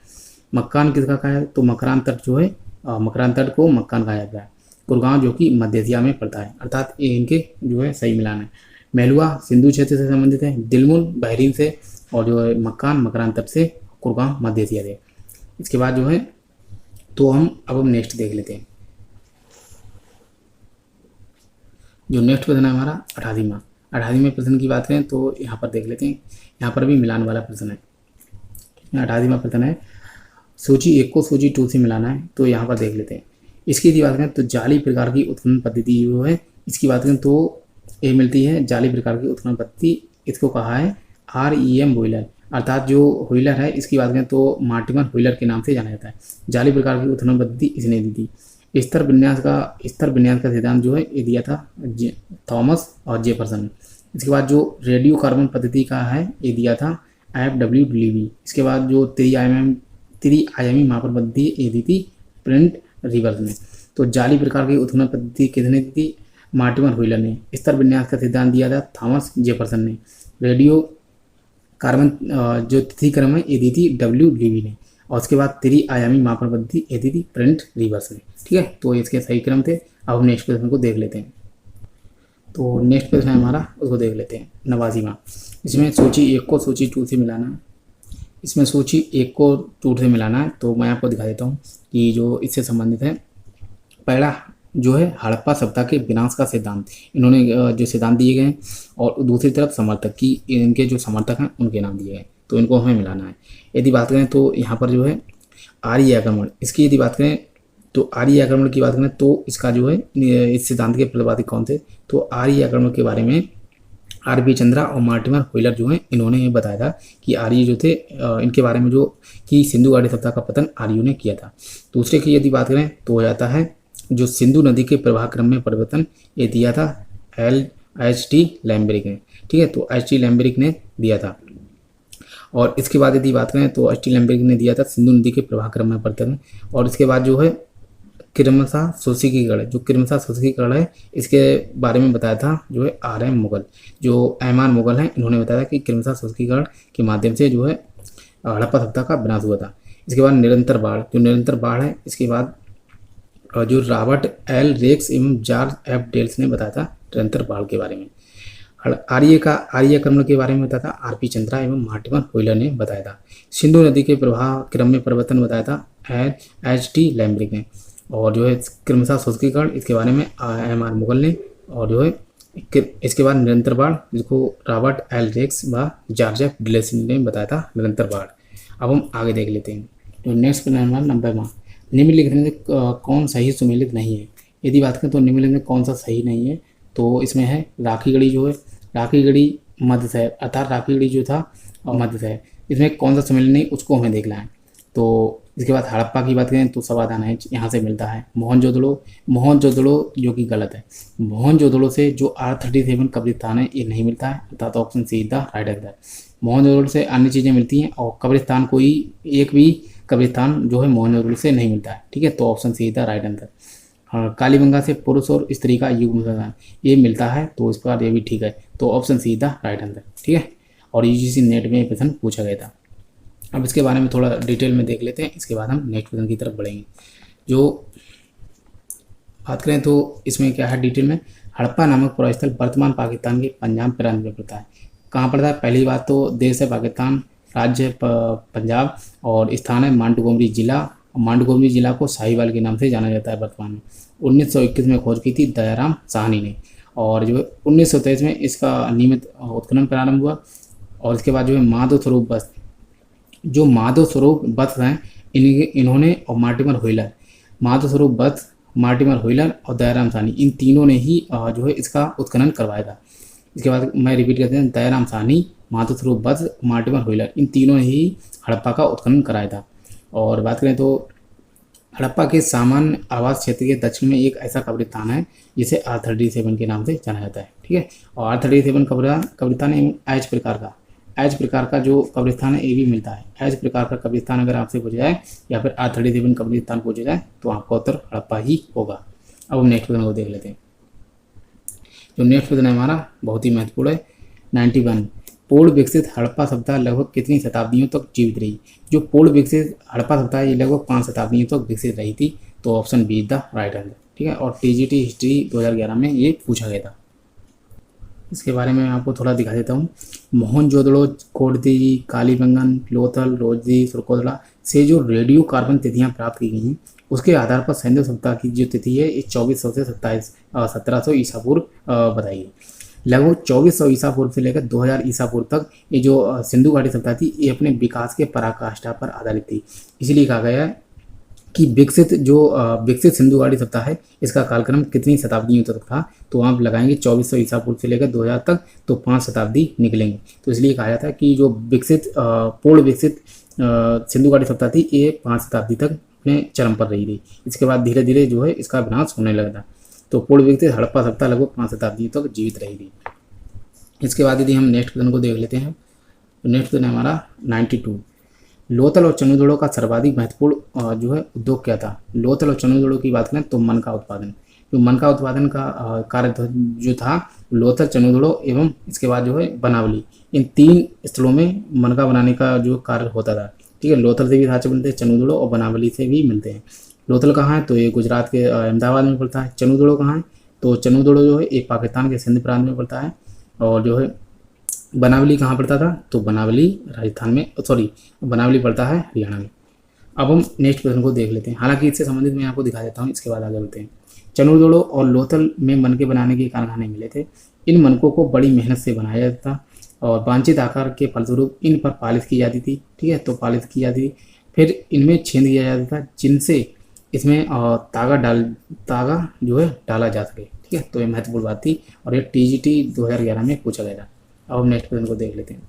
मक्कान किसका कहा है तो मकरान तट जो है मकरान तट को मक्कान कहा जाता है। गुरगांव जो कि मध्य एशिया में पड़ता है, अर्थात ये इनके जो है सही मिलान है। मेलुआ सिंधु क्षेत्र से संबंधित है, दिलमुन बहरीन से और जो है मक्कान मकरान तट से, गुरगांव मध्य एशिया से। इसके बाद जो है तो हम नेक्स्ट देख लेते हैं। जो नेक्स्ट प्रश्न है हमारा 18वां। 18वें प्रश्न की बात करें तो यहाँ पर देख लेते हैं, यहाँ पर भी मिलान वाला प्रश्न है। 18वां प्रश्न है सूची 1 को सूची 2 से मिलाना है, तो यहाँ पर देख लेते हैं। इसकी यदि बात करें तो जाली प्रकार की उत्खनन पद्धति जो है इसकी बात करें तो ये मिलती है जाली प्रकार की उत्खनन पद्धति, इसको कहा है REM व्हीलर, अर्थात जो व्हीलर है इसकी बात करें तो मार्टिमर व्हीलर के नाम से जाना जाता है। जाली प्रकार की उत्खनन पद्धति इसने दी थी। स्तर विन्यास का सिद्धांत जो है ये दिया था थॉमस और जेफरसन। इसके बाद जो रेडियो कार्बन पद्धति का है ये दिया था FW डुलीवी। इसके बाद जो त्रिआयामी मापन पद्धति ये दी थी प्रिंट रिवर्स ने। तो जाली प्रकार की उत्खनन पद्धति किसने दी थी, मार्टिमर व्हीलर ने। स्तर विन्यास का सिद्धांत दिया था थॉमस जेफरसन ने। रेडियो कार्बन जो तिथि क्रम है ये दी थी W डुलीवी ने। और उसके बाद त्रिआयामी मापन पद्धति ये दी थी प्रिंट रिवर्स ने। ठीक है, तो इसके सही क्रम थे। अब हम नेक्स्ट प्रश्न को देख लेते हैं। तो नेक्स्ट प्रश्न है हमारा, उसको देख लेते हैं 89वां। इसमें सूची 1 को सूची 2 से मिलाना है। इसमें सूची 1 को 2 से मिलाना है, तो मैं आपको दिखा देता हूँ कि जो इससे संबंधित है। पहला जो है हड़प्पा सभ्यता के विनाश का सिद्धांत, इन्होंने जो सिद्धांत दिए गए हैं, और दूसरी तरफ समर्थक की इनके जो समर्थक हैं उनके नाम दिए गए, तो इनको हमें मिलाना है। यदि बात करें तो यहाँ पर जो है आर्य आक्रमण, इसकी यदि बात करें तो आर्य आक्रमण की बात करें तो इसका जो है इस सिद्धांत के प्रतिपादक कौन थे, तो आर्य आक्रमण के बारे में RP चंद्रा और मार्टिमर व्हीलर जो हैं इन्होंने ये बताया था कि आर्य जो थे इनके बारे में जो कि सिंधु घाटी सभ्यता का पतन आर्यों ने किया था। दूसरे की यदि बात करें तो हो जाता है जो सिंधु नदी के प्रवाह क्रम में परिवर्तन, ये दिया था H.T. लैम्बरिक ने। ठीक है, तो H.T. लैम्बरिक ने दिया था। और इसके बाद यदि बात करें तो H.T. लैम्बरिक ने दिया था सिंधु नदी के प्रवाह क्रम में परिवर्तन। और इसके बाद जो है किरमसा सोशिकीकरण, जो किरमसा सोशिकीकरण है इसके बारे में बताया था जो है RM मुगल, जो एमान मुगल हैं इन्होंने बताया कि किरमसा सोशिकीकरण के माध्यम से जो है हड़प्पा सभ्यता का विनाश हुआ था। इसके बाद निरंतर बाढ़, जो निरंतर बाढ़ है इसके बाद जो रॉबर्ट L. रेक्स एवं जॉर्ज F. डेल्स ने बताया था निरंतर बाढ़ के बारे में। आर्य आक्रमण के बारे में बताया था RP चंद्रा एवं मार्टिमर व्हीलर ने बताया था। सिंधु नदी के प्रवाह क्रम में परिवर्तन बताया था H.T. लैम्बरिक ने। और जो है क्रमशः शुष्कीकरण इसके बारे में MR मुगल ने। और जो है इसके बाद निरंतर बाढ़ जिसको रॉबर्ट L. रेक्स व जॉर्ज F. डेल्स ने बताया था निरंतर बाढ़। अब हम आगे देख लेते हैं। तो नेक्स्ट प्रश्न हमारा 90वां, निम्नलिखित में कौन सही सुमेलित नहीं है। यदि बात करें तो निम्नलिखित में कौन सा सही नहीं है, तो इसमें है राखीगढ़ी, जो है राखीगढ़ी मध्य शहर, अर्थात राखीगढ़ी जो था मध्य शहर, इसमें कौन सा सम्मेलन नहीं उसको हमें देखना है। तो इसके बाद हड़प्पा की बात करें तो समाधान है यहाँ से मिलता है मोहनजोदड़ो जो कि गलत है। मोहनजोदड़ो से जो R37 कब्रिस्तान है ये नहीं मिलता है, अर्थात option see the right answer. Mohenjodaro से अन्य चीज़ें मिलती हैं और कब्रिस्तान कोई एक भी कब्रिस्तान जो है मोहनजोदड़ो से नहीं मिलता है। ठीक है, तो option see the right answer. हाँ, कालीबंगा से पुरुष और स्त्री का युग्म संतान ये मिलता है, तो इस प्रकार ये भी ठीक है, तो option see the right answer. ठीक है, और UGC नेट में प्रश्न पूछा गया था। अब इसके बारे में थोड़ा डिटेल में देख लेते हैं, इसके बाद हम नेक्स्ट प्रश्न की तरफ बढ़ेंगे। जो बात करें तो इसमें क्या है डिटेल में, हड़प्पा नामक पुरास्थल वर्तमान पाकिस्तान के पंजाब प्रांत में पड़ता है। कहाँ पड़ता है, पहली बात तो देश है पाकिस्तान, राज्य है पंजाब, और स्थान है मांडुगोमरी जिला। मांडुगोमरी जिला को साहिवाल के नाम से जाना जाता है वर्तमान में। 1921 में खोज की थी दयाराम साहनी ने, और जो 1923 में इसका नियमित उत्खनन प्रारंभ हुआ। और इसके बाद जो है माधव स्वरूप बस्त, जो माधव स्वरूप बस्त हैं इन्होंने, और मार्टिमर व्हीलर, माधव स्वरूप बस्त, मार्टिमर व्हीलर और दयाराम साहनी, इन तीनों ने ही जो है इसका उत्खनन करवाया था। इसके बाद मैं रिपीट करते हैं, दयाराम साहनी, मातृस्वरूप बस, मार्टिमर व्हीलर, इन तीनों ने ही हड़प्पा का उत्खनन कराया था। और बात करें तो हड़प्पा के सामान्य आवास क्षेत्र के दक्षिण में एक ऐसा कब्रिस्तान है जिसे R37 के नाम से जाना जाता है। ठीक है, और R37 कब्रिस्तान एच प्रकार का जो कब्रिस्तान है ये भी मिलता है। एच प्रकार का कब्रिस्तान अगर आपसे पूछा जाए या फिर R37 कब्रिस्तान पूछा जाए तो आपका उत्तर हड़प्पा ही होगा। अब हम नेक्स्ट क्वेश्चन को देख लेते हैं। जो नेक्स्ट क्वेश्चन है हमारा बहुत ही महत्वपूर्ण है। 91, पूर्ण विकसित हड़प्पा सभ्यता लगभग कितनी शताब्दियों तक जीवित रही? जो पूर्ण विकसित हड़प्पा सभ्यता ये लगभग 5 शताब्दियों तक विकसित रही थी। तो option b is the right answer. ठीक है, और टीजीटी हिस्ट्री 2011 में ये पूछा गया था। इसके बारे में आपको थोड़ा दिखा देता हूँ। मोहनजोदड़ो, कोडती, कालीबंगन, लोथल, रोजदी, सुरकोतला से जो रेडियो कार्बन तिथियाँ प्राप्त की गई हैं उसके आधार पर सिंधु सभ्यता की जो तिथि है ये 2400 से 1700 ईसा पूर्व बताई है। लगभग 2400 ईसा पूर्व से लेकर 2000 ईसा पूर्व तक ये जो सिंधु घाटी सभ्यता थी ये अपने विकास के पराकाष्ठा पर आधारित थी। इसलिए कहा गया है कि विकसित सिंधु घाटी सभ्यता है इसका कालक्रम कितनी शताब्दियों तक था। तो आप लगाएंगे 2400 ईसा पूर्व से लेकर 2000 तक, तो 5 शताब्दी निकलेंगे। तो इसलिए कहा जाता है कि जो पूर्ण विकसित सिंधु घाटी सभ्यता थी ये 5 शताब्दी तक अपने चरम पर रही थी। इसके बाद धीरे धीरे जो है इसका विनाश होने लगा था। तो पूर्ण विकसित हड़प्पा सभ्यता लगभग 5 शताब्दी तक जीवित रही थी। इसके बाद यदि हम नेक्स्ट क्वेश्चन को देख लेते हैं तो नेक्स्ट क्वेश्चन है हमारा 92, लोथल और चनुदड़ो का सर्वाधिक महत्वपूर्ण जो है उद्योग क्या था? लोथल और चनुदड़ो की बात करें तो मन का उत्पादन। जो मन का उत्पादन का कार्य जो था लोथल, चनुदड़ो एवं इसके बाद जो है बनावली, इन 3 स्थलों में मन का बनाने का जो कार्य होता था। ठीक है, लोथल से भी ढांचे बनते हैं, चनुदड़ो और बनावली से भी मिलते हैं। लोथल कहाँ है तो ये गुजरात के अहमदाबाद में पड़ता है। चनुदड़ो कहाँ है तो चनुदड़ो जो है ये पाकिस्तान के सिंध प्रांत में पड़ता है। और जो है बनावली कहाँ पड़ता था तो बनावली राजस्थान में, बनावली पड़ता है हरियाणा में। अब हम नेक्स्ट क्वेश्चन को देख लेते हैं। हालांकि इससे संबंधित मैं आपको दिखा देता हूँ, इसके बाद आगे बढ़ते हैं। चनुदड़ो और लोथल में मन के बनाने के कारखाने मिले थे। इन मनकों को बड़ी मेहनत से बनाया जाता था और वांछित आकार के फलस्वरूप इन पर पालिश की जाती थी। ठीक है, तो पालिश की जाती थी, फिर इनमें छेद किया जाता था जिनसे इसमें तागा जो है डाला जा सके। ठीक है, तो ये महत्वपूर्ण बात थी और ये टीजीटी 2011 में पूछा गया था। अब हम नेक्स्ट क्वेश्चन को देख लेते हैं।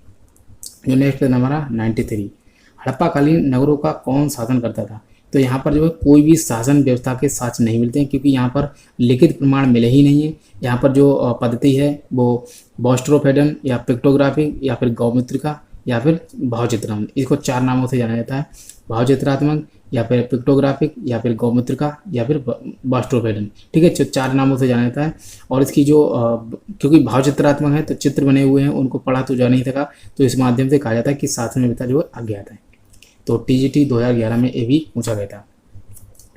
जो नेक्स्ट क्वेश्चन हमारा 93, हड़प्पाकालीन नगरों का कौन शासन करता था? तो यहाँ पर जो है कोई भी शासन व्यवस्था के साक्ष्य नहीं मिलते हैं क्योंकि यहाँ पर लिखित प्रमाण मिले ही नहीं है। यहाँ पर जो पद्धति है वो बॉस्ट्रोफेडन या पिक्टोग्राफी या फिर गौमुद्रिका या फिर भावचित्रात्मक, इसको 4 नामों से जाना जाता है। भावचित्रात्मक या फिर पिक्टोग्राफिक या फिर गौमुद्रिका या फिर बॉस्ट्रोफेडन। ठीक है, 4 नामों से जाना जाता है। और इसकी जो क्योंकि भावचित्रात्मक है तो चित्र बने हुए हैं, उनको पढ़ा तो जा नहीं सका, तो इस माध्यम से कहा जाता है कि शासन व्यवस्था जो है अज्ञात है। तो टीजीटी 2011 में ये भी पूछा गया था।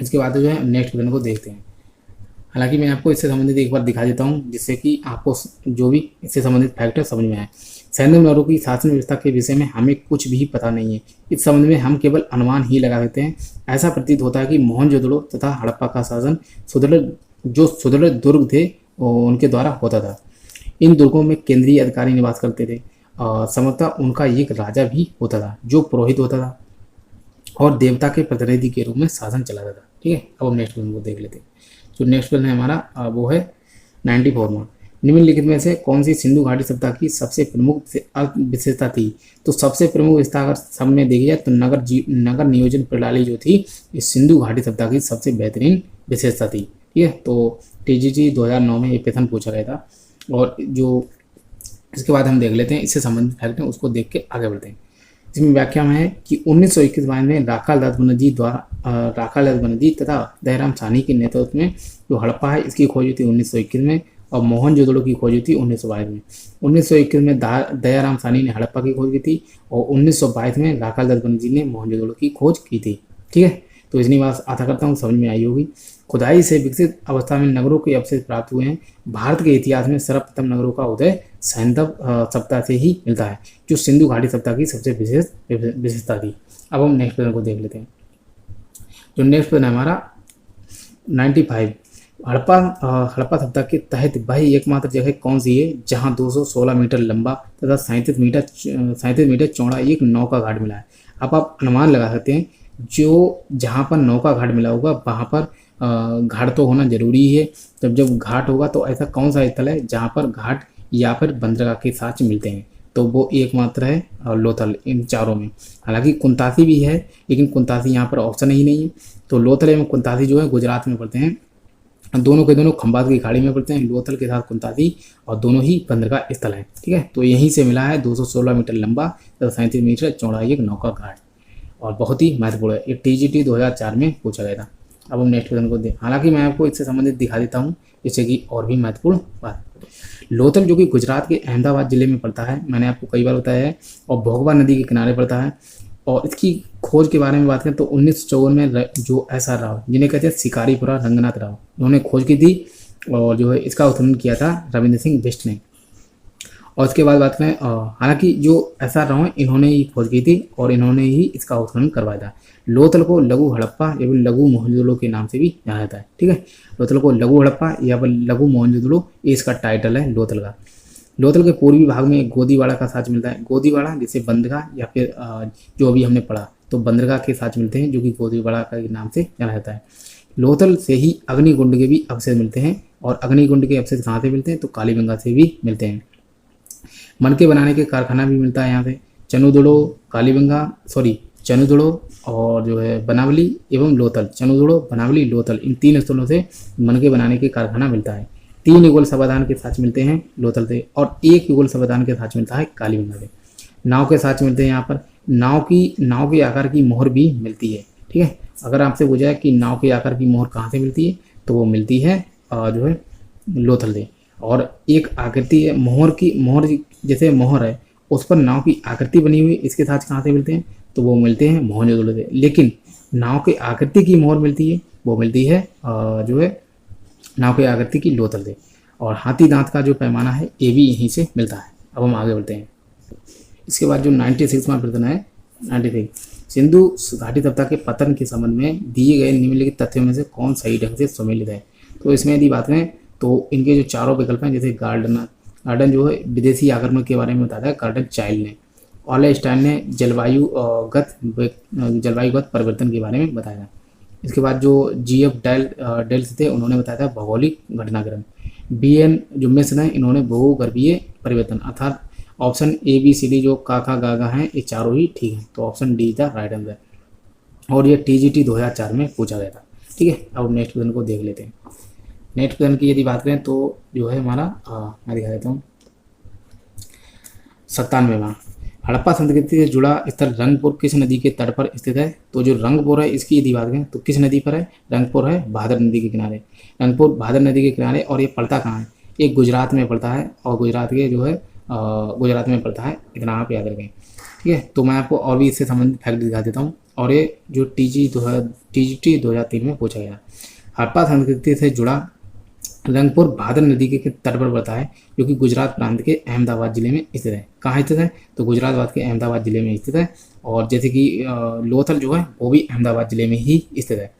इसके बाद जो है नेक्स्ट क्वेश्चन को देखते हैं। हालांकि मैं आपको इससे संबंधित एक बार दिखा देता हूँ जिससे कि आपको जो भी इससे संबंधित फैक्टर समझ में आए। सैन्य नगरों की शासन व्यवस्था के विषय में हमें कुछ भी पता नहीं है। इस संबंध में हम केवल अनुमान ही लगा सकते हैं। ऐसा प्रतीत होता है कि मोहनजोदड़ो तथा हड़प्पा का शासन सुदृढ़ दुर्ग थे उनके द्वारा होता था। इन दुर्गों में केंद्रीय अधिकारी निवास करते थे। संभवतः उनका एक राजा भी होता था जो पुरोहित होता था और देवता के प्रतिनिधि के रूप में शासन चलाता था। ठीक है, अब हम नेक्स्ट क्वेश्चन को देख लेते हैं। जो नेक्स्ट क्वेश्चन है हमारा वो है 94 में, निम्नलिखित में से कौन सी सिंधु घाटी सभ्यता की सबसे प्रमुख विशेषता थी? तो सबसे प्रमुख विशेषता अगर सब में देखी जाए तो नगर नियोजन प्रणाली जो थी इस सिंधु घाटी सभ्यता की सबसे बेहतरीन विशेषता थी। ठीक है, तो टीजीटी 2009 में ये प्रश्न पूछा गया था। और जो इसके बाद हम देख लेते हैं इससे संबंधित फैक्ट है उसको देख के आगे बढ़ते हैं। इसमें व्याख्या में है कि 1921 में राखाल दास बनर्जी तथा दयाराम साहनी के नेतृत्व में जो हड़प्पा है इसकी खोज हुई थी 1921 में और मोहनजोदड़ो की खोज हुई थी 1922 में। 1921 में दयाराम साहनी ने हड़प्पा की खोज की थी और 1922 में राखाल दास बनर्जी ने मोहनजोदड़ो की खोज की थी। ठीक है, तो इतनी बात आशा करता हूँ समझ में आई होगी। खुदाई से विकसित अवस्था में नगरों के अवशेष प्राप्त हुए हैं। भारत के इतिहास में सर्वप्रथम नगरों का उदय सैंधव सभ्यता से ही मिलता है जो सिंधु घाटी सभ्यता की सबसे विशेषता थी। अब हम नेक्स्ट क्वेश्चन को देख लेते हैं। जो नेक्स्ट क्वेश्चन है हमारा 95, हड़प्पा सभ्यता के तहत वही एकमात्र जगह कौन सी है जहां 216 मीटर लंबा तथा 37 मीटर चौड़ा एक नौका घाट मिला है? अब आप अनुमान लगा सकते हैं जो जहाँ पर नौका घाट मिला होगा वहाँ पर घाट तो होना जरूरी है। जब घाट होगा तो ऐसा कौन सा स्थल है जहाँ पर घाट या फिर बंदरगाह के साथ मिलते हैं। तो वो एकमात्र है लोथल इन चारों में। हालांकि कुंतासी भी है, लेकिन कुंतासी यहाँ पर ऑप्शन ही नहीं है। तो लोथल एवं कुंतासी जो है गुजरात में पड़ते हैं। दोनों के दोनों खंबात की खाड़ी में पड़ते हैं, लोथल के साथ कुंतासी, और दोनों ही बंदरगाह स्थल हैं। ठीक है, तो यहीं से मिला है 216 मीटर लंबा तथा 37 मीटर चौड़ा एक नौका घाट, और बहुत ही महत्वपूर्ण है। ये TGT 2004 में पूछा गया था। अब हम नेक्स्ट क्वेश्चन को दें। हालांकि मैं आपको इससे संबंधित दिखा देता हूँ, जिससे कि और भी महत्वपूर्ण बात। लोथल जो कि गुजरात के अहमदाबाद जिले में पड़ता है, मैंने आपको कई बार बताया है, और भोगवा नदी के किनारे पड़ता है। और इसकी खोज के बारे में बात करें तो 1954 में जो SR राव, जिन्हें कहते हैं शिकारीपुरा रंगनाथ राव, उन्होंने खोज की थी, और जो है इसका उत्खनन किया था रविंद्र सिंह बिष्ट ने। और उसके बाद बात करें, हालांकि जो SR राव हैं इन्होंने ही खोज की थी और इन्होंने ही इसका उत्खनन करवाया था। लोथल को लघु हड़प्पा एवं लघु मोहनजोदड़ो के नाम से भी जाना जाता है। ठीक है, लोथल को लघु हड़प्पा या फिर लघु मोहनजोदड़ो, ये इसका टाइटल है लोथल का। लोथल के पूर्वी भाग में गोदीवाड़ा का साक्ष्य मिलता है। गोदीवाड़ा जिसे बंदरगाह या फिर जो अभी हमने पढ़ा तो बंदरगाह के साक्ष्य मिलते हैं, जो कि गोदीवाड़ा के नाम से जाना जाता है। लोथल से ही अग्निकुंड के भी अवशेष मिलते हैं, और अग्निकुंड के अवशेष कहाँ से मिलते हैं तो कालीगंगा से भी मिलते हैं। मनके बनाने के कारखाना भी मिलता है यहाँ पे। चनुदड़ो और जो है बनावली एवं लोथल, चनुदड़ो बनावली लोथल, इन 3 स्थलों से मनके बनाने के कारखाना मिलता है। 3 युगल समाधान के साक्ष्य मिलते हैं लोथल से, और 1 युगल समाधान के साक्ष्य मिलता है कालीगंगा से। नाव के साक्ष्य मिलते हैं यहाँ पर। नाव के आकार की मोहर भी मिलती है। ठीक है, अगर आपसे पूछा है कि नाव के आकार की मोहर कहाँ से मिलती है तो वो मिलती है जो है लोथल से। और एक आकृति है मोहर जैसे मोहर है उस पर नाव की आकृति बनी हुई, इसके साथ कहाँ से मिलते हैं तो वो मिलते हैं मोहनजोदड़ो से। लेकिन नाव की आकृति की मोहर मिलती है, वो मिलती है जो है नाव की आकृति की लोथल से। और हाथी दांत का जो पैमाना है ये भी यहीं से मिलता है। अब हम आगे बढ़ते हैं। इसके बाद जो 96वां प्रश्न है, 96, सिंधु घाटी सभ्यता के पतन के संबंध में दिए गए निम्नलिखित तथ्यों में से कौन सही ढंग से सुमेलित है। तो इसमें यदि बात करें तो इनके जो चारों विकल्प हैं, जैसे गार्डन जो है विदेशी आक्रमण के बारे में बताया है, गार्डन चाइल्ड ने। ऑलेस्टाइन ने जलवायुगत परिवर्तन के बारे में बताया। इसके बाद जो GF डेल्स थे उन्होंने बताया था भौगोलिक घटनाक्रम। BN जो मिश्र हैं इन्होंने भूगर्भीय परिवर्तन, अर्थात ऑप्शन ABCD जो काका गागा हैं ये चारों ही ठीक हैं। तो ऑप्शन D था राइट आंसर, और ये TGT 2004 में पूछा गया था। ठीक है, अब नेक्स्ट क्वेश्चन को देख लेते हैं। नेक्स्ट क्वेश्चन की यदि बात करें तो जो है हमारा मैं दिखा देता हूँ 97वां, हड़प्पा संस्कृति से जुड़ा स्थल रंगपुर किस नदी के तट पर स्थित है। तो जो रंगपुर है इसकी यदि बात करें तो किस नदी पर है, रंगपुर है भादर नदी के किनारे। रंगपुर भादर नदी के किनारे, और ये पड़ता कहाँ है, ये गुजरात में पड़ता है, और गुजरात के जो है गुजरात में पड़ता है, इतना आप याद रखें। ठीक है, तो मैं आपको और भी इससे संबंधित फैक्ट दिखा देता हूँ। और ये जो TGT 2003 में पूछा गया। हड़प्पा संस्कृति से जुड़ा रंगपुर भादर नदी के तट पर पड़ता है, जो कि गुजरात प्रांत के अहमदाबाद जिले में स्थित है। कहाँ स्थित है तो गुजरात के अहमदाबाद जिले में स्थित है। और जैसे कि लोथल जो है वो भी अहमदाबाद जिले में ही स्थित है।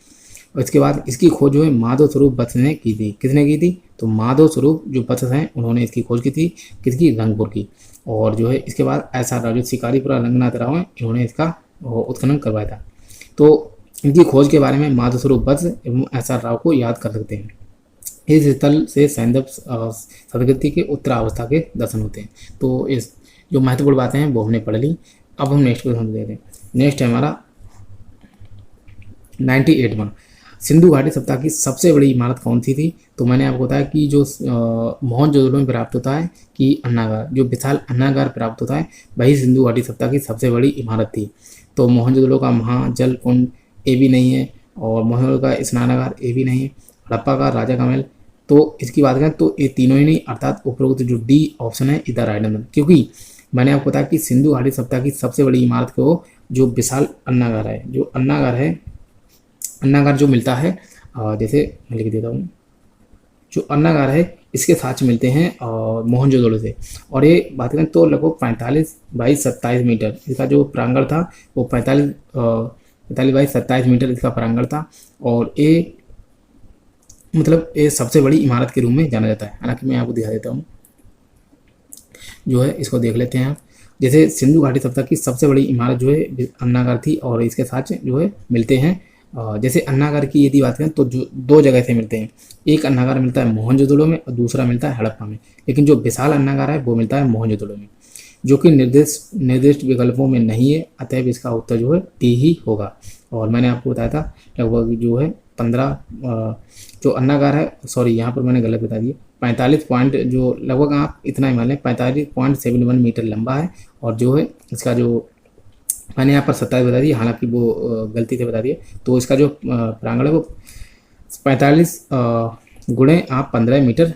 और इसके बाद इसकी खोज जो है माधव स्वरूप वत्स ने की थी। किसने की थी तो माधव स्वरूप जो वत्स हैं उन्होंने इसकी खोज की थी, किसकी, रंगपुर की। और जो है इसके बाद SR राव जो शिकारीपुरा रंगनाथ राव हैं इन्होंने इसका उत्खनन करवाया था। तो इनकी खोज के बारे में माधव स्वरूप वत्स एवं SR राव को याद कर सकते हैं। इस स्थल से सैंधव संस्कृति के उत्तरावस्था के दर्शन होते हैं। तो इस जो महत्वपूर्ण बातें हैं वो हमने पढ़ ली। अब हम नेक्स्ट क्वेश्चन देखते हैं। नेक्स्ट है हमारा 98वां, सिंधु घाटी सभ्यता की सबसे बड़ी इमारत कौन सी थी। तो मैंने आपको बताया कि जो मोहनजोदड़ो में प्राप्त होता है कि अन्नागार, जो विशाल अन्नागार प्राप्त होता है वही सिंधु घाटी सभ्यता की सबसे बड़ी इमारत थी। तो मोहनजोदड़ो का महाजल कुंड ये भी नहीं है, और मोहनजोदड़ो का स्नानागार ये भी नहीं है, हड़प्पा का राजा का महल। तो इसकी बात करें तो ये तीनों ही नहीं, अर्थात उपरोक्त जो D ऑप्शन है इधर राइट आंसर। क्योंकि मैंने आपको बताया कि सिंधु घाटी सभ्यता की सबसे बड़ी इमारत को जो विशाल अन्नागार है, जो अन्नागार जो मिलता है, जैसे मैं लिख देता हूँ, जो अन्नागार है इसके साथ मिलते हैं मोहनजोदड़ो से। और ये बात करें तो लगभग 45 बाई 27 मीटर इसका जो प्रांगण था, वो 45 बाई 27 मीटर इसका प्रांगण था। और ये मतलब ये सबसे बड़ी इमारत के रूप में जाना जाता है। हालांकि मैं आपको दिखा देता हूँ, जो है इसको देख लेते हैं आप। जैसे सिंधु घाटी सभ्यता की सबसे बड़ी इमारत जो है अन्नागार थी, और इसके साथ जो है मिलते हैं जैसे अन्नागार की यदि बात करें तो जो दो जगह से मिलते हैं, एक अन्नागार मिलता है मोहनजोदड़ो में और दूसरा मिलता है हड़प्पा में, लेकिन जो विशाल अन्नागार है वो मिलता है मोहनजोदड़ो में, जो कि निर्दिष्ट विकल्पों में नहीं है, अतएव इसका उत्तर जो है डी ही होगा। और मैंने आपको बताया था लगभग जो है 15 जो अन्नागार है, सॉरी यहाँ पर मैंने गलत बता दिया, 45 पॉइंट जो लगभग आप इतना ही मान लें 45.71 मीटर लंबा है, और जो है इसका जो मैंने यहाँ पर 27 बता दी, हालांकि वो गलती से बता दिया, तो इसका जो प्रांगण है वो 45 गुणे आप 15 मीटर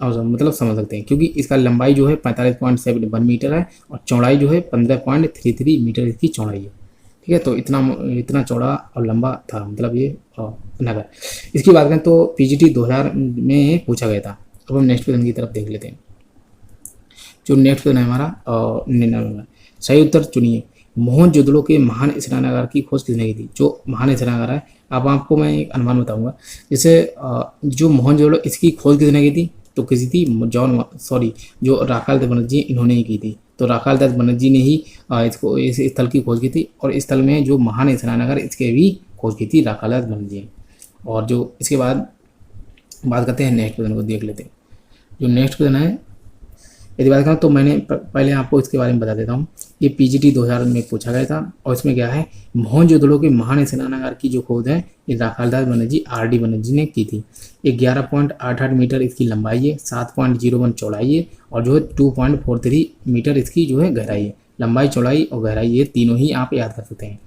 मतलब समझ सकते हैं, क्योंकि इसका लंबाई जो है 45.71 मीटर है और चौड़ाई जो है 15.33 मीटर इसकी चौड़ाई है। ठीक है, तो इतना चौड़ा और लंबा था मतलब ये नगर। इसकी बात करें तो पीजीटी 2000 में पूछा गया था। अब हम नेक्स्ट क्वेश्चन की तरफ देख लेते हैं। जो नेक्स्ट क्वेश्चन है हमारा 99, सही उत्तर चुनिए। मोहनजोदड़ो के महान स्नानागार की खोज किसने की थी? जो महान स्नानागार है, अब आपको मैं एक अनुमान बताऊंगा। जैसे जो मोहनजोदड़ो इसकी खोज किसने की थी? तो किसी थी जो राखाल दास बनर्जी इन्होंने ही की थी। तो राखाल दास बनर्जी ने ही इसको इस स्थल की खोज की थी, और इस स्थल में जो महान स्नानागार इसके भी खोज की थी राखाल दास बनर्जी ने। और जो इसके बाद बात करते हैं नेक्स्ट क्वेश्चन को देख लेते हैं। जो नेक्स्ट क्वेश्चन है यदि बात करूँ तो मैंने पहले आपको इसके बारे में बता देता हूँ। ये पीजीटी 2000 में पूछा गया था, और इसमें क्या है, मोहनजोदड़ो के महान स्नानागार की जो खोज है ये राखाल दास बनर्जी आर.डी. बनर्जी ने की थी। ये 11.88 मीटर इसकी लंबाई है, 7.01 चौड़ाई है, और जो है 2.43 मीटर इसकी जो है गहराई है। लंबाई, चौड़ाई और गहराई ये तीनों ही आप याद कर सकते हैं।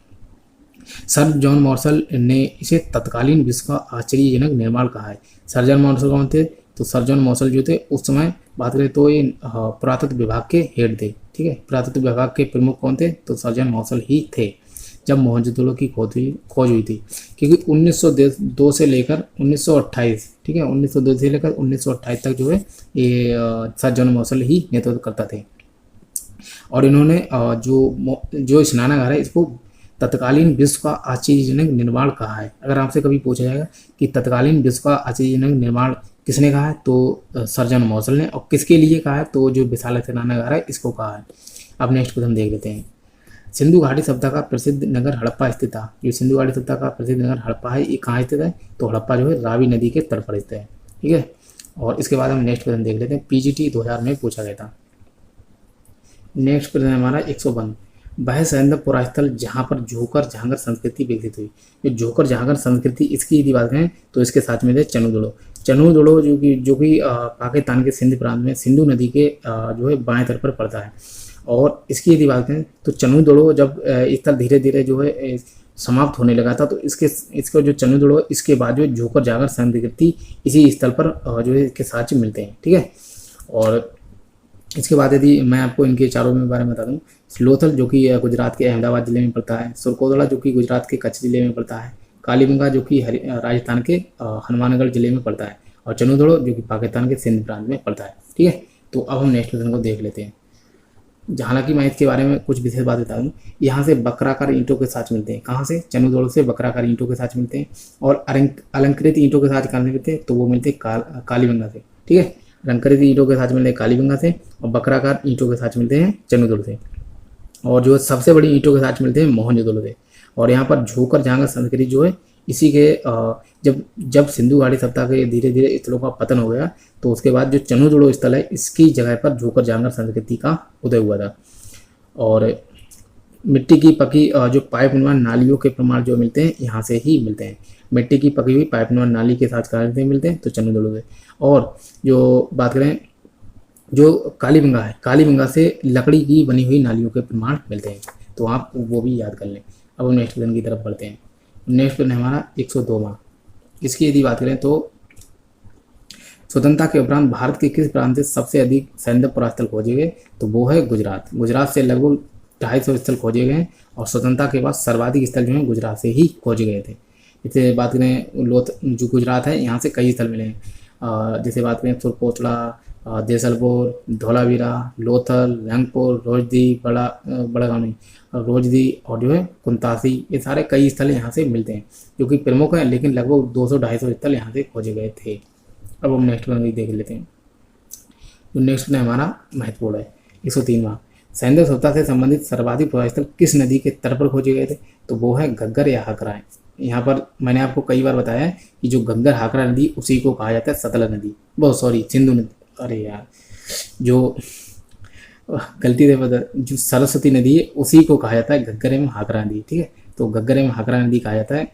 सर जॉन मार्शल ने इसे तत्कालीन विश्व का आश्चर्यजनक निर्माण कहा है। सर जॉन मार्शल कौन थे? तो सर जॉन मार्शल जो थे उस समय बात करें तो ये पुरातत्व विभाग के हेड थे। ठीक है, पुरातत्व विभाग के प्रमुख कौन थे? तो सर जॉन मार्शल ही थे जब मोहनजोदड़ो की खोज हुई थी। क्योंकि 1902 से लेकर 1928, ठीक है, 1902 से लेकर 1928 तक जो है ये सर जॉन मार्शल ही नेतृत्व करता थे। और इन्होंने जो स्नानागार है इसको तत्कालीन विश्व का आश्चर्यजनक निर्माण कहा है। अगर आपसे कभी पूछा जाएगा कि तत्कालीन विश्व का आश्चर्यजनक निर्माण किसने कहा है, तो सर जॉन मार्शल ने। और किसके लिए कहा है? तो जो विशाल स्नानागार है इसको कहा है। अब नेक्स्ट क्वेश्चन देख लेते हैं। सिंधु घाटी सभ्यता का प्रसिद्ध नगर हड़प्पा स्थित था। जो सिंधु घाटी सभ्यता का प्रसिद्ध नगर हड़प्पा है, ये कहाँ स्थित है? तो हड़प्पा जो है रावी नदी के तट पर स्थित है। ठीक है, और इसके बाद हम नेक्स्ट क्वेश्चन देख लेते हैं। पीजीटी 2000 में पूछा गया था। नेक्स्ट क्वेश्चन हमारा 152, वह सैंधव पुरास्थल जहाँ पर जोकर जहांगीर संस्कृति विकसित हुई। जो जोकर जहांगीर संस्कृति इसकी यदि बात करें तो इसके साथ में थे चनुदड़ो जो कि पाकिस्तान के सिंध प्रांत में सिंधु नदी के जो है बाएं तट पर पड़ता है। और इसकी यदि बात करें तो चनुदड़ो जब स्थल धीरे धीरे जो है समाप्त होने लगा था, तो इसका जो चनुदड़ो इसके बाद जो जोकर जहांगीर संस्कृति इसी स्थल पर जो है इसके साक्ष्य मिलते हैं। ठीक है, और इसके बाद यदि मैं आपको इनके चारों में बारे में बता दूं, लोथल जो कि गुजरात के अहमदाबाद जिले में पड़ता है, सुरकोदड़ा जो कि गुजरात के कच्छ जिले में पड़ता है, कालीबंगा जो कि राजस्थान के हनुमानगढ़ जिले में पड़ता है, और चनुदड़ो जो कि पाकिस्तान के सिंध प्रांत में पड़ता है। ठीक है, तो अब हम नेक्स्ट क्वेश्चन को देख लेते हैं। हालांकि मैं इसके बारे में कुछ विशेष बात बता दूँ। यहाँ से बकराकार ईंटों के साथ मिलते हैं। कहाँ से? चनुदड़ो से बकराकार ईंटों के साथ मिलते हैं। और अलंकृत ईंटों के साथ कहाँ से मिलते हैं? तो वो मिलते हैं कालीबंगा से। ठीक है, अलंकृत ईंटों के साथ मिलते हैं कालीबंगा से, और बकराकार ईंटों के साथ मिलते हैं चनुदड़ो से। और जो सबसे बड़ी ईंटों के साथ मिलते हैं मोहनजोदड़ो से। और यहाँ पर जोकर जहांगीर संस्कृति जो है इसी के जब सिंधु घाटी सभ्यता के धीरे धीरे स्थलों का पतन हो गया, तो उसके बाद जो चनुदड़ो स्थल है इसकी जगह पर जोकर जहांगीर संस्कृति का उदय हुआ था। और मिट्टी की पकी जो पाइप निर्माण नालियों के प्रमाण जो मिलते हैं यहाँ से ही मिलते हैं। मिट्टी की पकी हुई पाइप निर्माण नाली के साथ कहाँ से मिलते हैं? तो चनुदड़ो से। और जो बात करें जो कालीबंगा है, कालीबंगा से लकड़ी की बनी हुई नालियों के प्रमाण मिलते हैं, तो आप वो भी याद कर लें। अब हम नेक्स्ट क्वेश्चन की तरफ बढ़ते हैं। नेक्स्ट क्वेश्चन हमारा 102वां। इसकी यदि बात करें तो स्वतंत्रता के उपरांत भारत के किस प्रांत से सबसे अधिक सैंधव पुरास्थल खोजे गए? तो वो है गुजरात। गुजरात से लगभग 250 स्थल खोजे गए, और स्वतंत्रता के बाद सर्वाधिक स्थल जो है गुजरात से ही खोजे गए थे। जैसे बात करें जो गुजरात है यहाँ से कई स्थल मिले हैं। जैसे बात करें सुरकोतला, देसलपुर, धोलावीरा, लोथल, रंगपुर, रोजदी, बड़गामी, रोजदी और जो है कुंतासी, ये सारे कई स्थल यहाँ से मिलते हैं जो कि प्रमुख हैं, लेकिन लगभग 200-250 स्थल यहाँ से खोजे गए थे। अब हम नेक्स्ट वन देख लेते हैं। जो नेक्स्ट में हमारा महत्वपूर्ण है 103वां। सैंधव सभ्यता से संबंधित सर्वाधिक पुरास्थल किस नदी के तट पर खोजे गए थे? तो वो है घग्गर या हकराएं। यहाँ पर मैंने आपको कई बार बताया है कि जो घग्गर हाकरा नदी उसी को कहा जाता है सतलज नदी, बहुत सॉरी सिंधु नदी, अरे यार जो गलती से बता, जो सरस्वती नदी है उसी को कहा जाता है घग्गर एवं हाकरा नदी, ठीक है। तो घग्गर एवं हाकरा नदी कहा जाता है,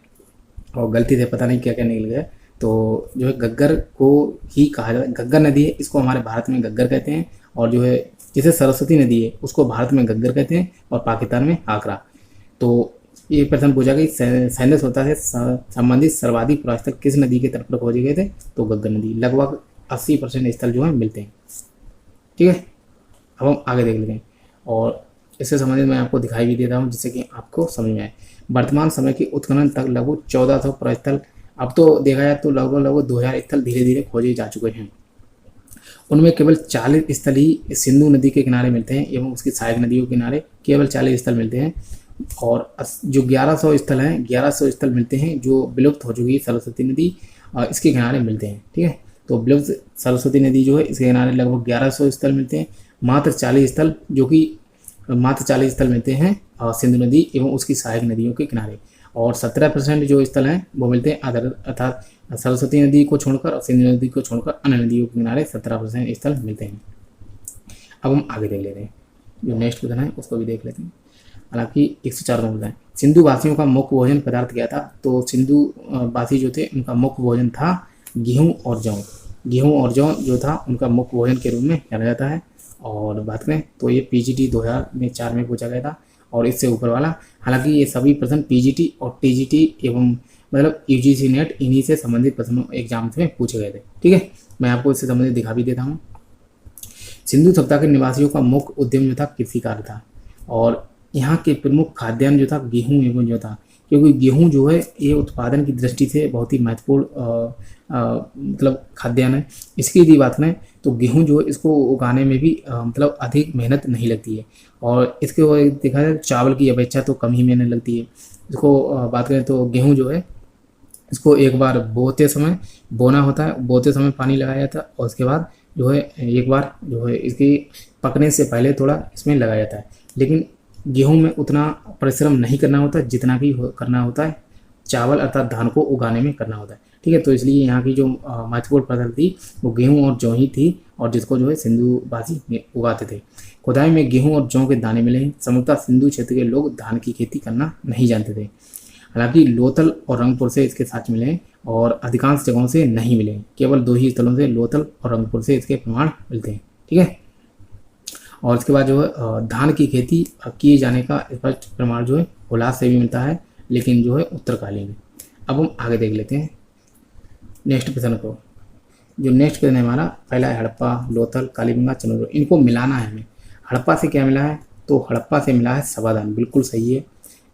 और गलती से पता नहीं क्या क्या निकल गया, तो जो है घग्गर को ही कहा जाता है, घग्गर नदी है इसको हमारे भारत में घग्गर कहते हैं, और जो है जैसे सरस्वती नदी है उसको भारत में घग्गर कहते हैं और पाकिस्तान में हाकरा। तो ये प्रश्न पूछा कि सैंधव सभ्यता से संबंधित सर्वाधिक पुरास्थल किस नदी के तट पर खोजे गए थे, तो घग्गर नदी। लगभग 80% स्थल जो है मिलते हैं, ठीक है। अब हम आगे देख लेते हैं, और इससे संबंधित मैं आपको दिखाई भी देता हूँ जिससे कि आपको समझ में आए। वर्तमान समय के उत्खनन तक लगभग 1400 पुरास्थल, अब तो देखा जाए तो लगभग 2000 स्थल धीरे धीरे खोजे जा चुके हैं। उनमें केवल 40 स्थल ही सिंधु नदी के किनारे मिलते हैं एवं उसकी सहायक नदियों के किनारे केवल 40 स्थल मिलते हैं, और जो 1100 स्थल हैं 1100 स्थल मिलते हैं जो विलुप्त हो चुकी सरस्वती नदी इसके किनारे मिलते हैं, ठीक है। तो विलुप्त सरस्वती नदी जो है इसके किनारे लगभग 1100 स्थल मिलते हैं, मात्र 40 स्थल जो कि मात्र 40 स्थल मिलते हैं सिंधु नदी एवं उसकी सहायक नदियों के किनारे, और 17% जो स्थल हैं वो मिलते हैं अर्थात सरस्वती नदी को छोड़कर और सिंधु नदी को छोड़कर अन्य नदियों के किनारे 17% स्थल मिलते हैं। अब हम आगे देख लेते हैं, जो नेक्स्ट क्वेश्चन है उसको भी देख लेते हैं। हालांकि 104 नंबर है, सिंधु वासियों का मुख्य भोजन पदार्थ क्या था, तो सिंधु वासी जो थे उनका मुख्य भोजन था गेहूँ और जौ। गेहूँ और जौ जो था उनका मुख्य भोजन के रूप में जाना जाता है। और बात करें तो ये पीजीटी 2004 में पूछा गया था, और इससे ऊपर वाला, हालांकि ये सभी प्रश्न पीजीटी और टीजीटी एवं मतलब यूजीसी नेट इन्हीं से संबंधित प्रश्नों एग्जाम में पूछे गए थे, ठीक है। मैं आपको इससे संबंधित दिखा भी देता हूँ। सिंधु सभ्यता के निवासियों का मुख्य उद्यम जो था कृषि कार्य था, और यहाँ के प्रमुख खाद्यान्न जो था गेहूँ एवं जो था, क्योंकि गेहूँ जो है ये उत्पादन की दृष्टि से बहुत ही महत्वपूर्ण मतलब खाद्यान्न है। इसकी यदि बात करें तो गेहूँ जो है इसको उगाने में भी मतलब अधिक मेहनत नहीं लगती है, और इसके देखा जाए चावल की अपेक्षा तो कम ही मेहनत लगती है। इसको बात करें तो गेहूँ जो है इसको एक बार बोते समय बोना होता है, बोते समय पानी लगाया जाता है, और उसके बाद जो है एक बार जो है इसकी पकने से पहले थोड़ा इसमें लगाया जाता है। लेकिन गेहूं में उतना परिश्रम नहीं करना होता जितना कि करना होता है चावल अर्थात धान को उगाने में करना होता है, ठीक है। तो इसलिए यहाँ की जो महत्वपूर्ण फसल थी वो गेहूं और जौ ही थी, और जिसको जो है सिंधुवासी उगाते थे। खुदाई में गेहूं और जौ के दाने मिले हैं। संभवतः सिंधु क्षेत्र के लोग धान की खेती करना नहीं जानते थे। हालांकि लोथल और रंगपुर से इसके साक्ष्य मिले हैं, और अधिकांश जगहों से नहीं मिले हैं। केवल 2 ही स्थलों से लोथल और रंगपुर से इसके प्रमाण मिलते हैं, ठीक है। और इसके बाद जो है धान की खेती किए जाने का स्पष्ट प्रमाण जो है हुलास से भी मिलता है, लेकिन जो है उत्तरकालीन है। अब हम आगे देख लेते हैं नेक्स्ट प्रश्न को। जो नेक्स्ट प्रश्न है हमारा पहला है हड़प्पा, लोथल, कालीबंगा, चंद्रपुर, इनको मिलाना है हमें। हड़प्पा से क्या मिला है, तो हड़प्पा से मिला है सवादान, बिल्कुल सही है।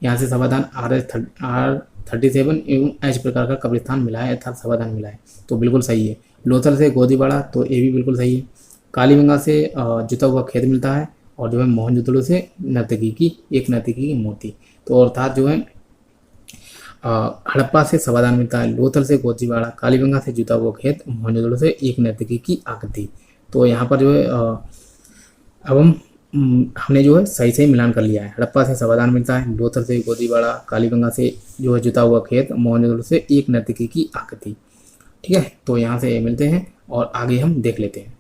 यहाँ से सवादान R37 एवं एच प्रकार का कब्रिस्तान मिला है, अर्थात सवादान मिला है, तो बिल्कुल सही है। लोथल से गोदीबाड़ा, तो ये भी बिल्कुल सही है। कालीबंगा से जुता हुआ खेत मिलता है, और जो है मोहनजोदड़ो से नर्तकी की मूर्ति, तो अर्थात जो है हड़प्पा से सवादान मिलता है, लोथल से गोदीबाड़ा, कालीबंगा से जुता हुआ खेत, मोहनजोदड़ो से एक नर्तकी की आकृति। तो यहाँ पर जो है अब हमने जो है सही से मिलान कर लिया है। हड़प्पा से सवादान मिलता है, लोथल से गोदीबाड़ा, कालीबंगा से जो है जुता हुआ खेत, मोहनजोदड़ो से एक नर्तकी की आकृति, ठीक है। तो यहाँ से मिलते हैं, और आगे हम देख लेते हैं।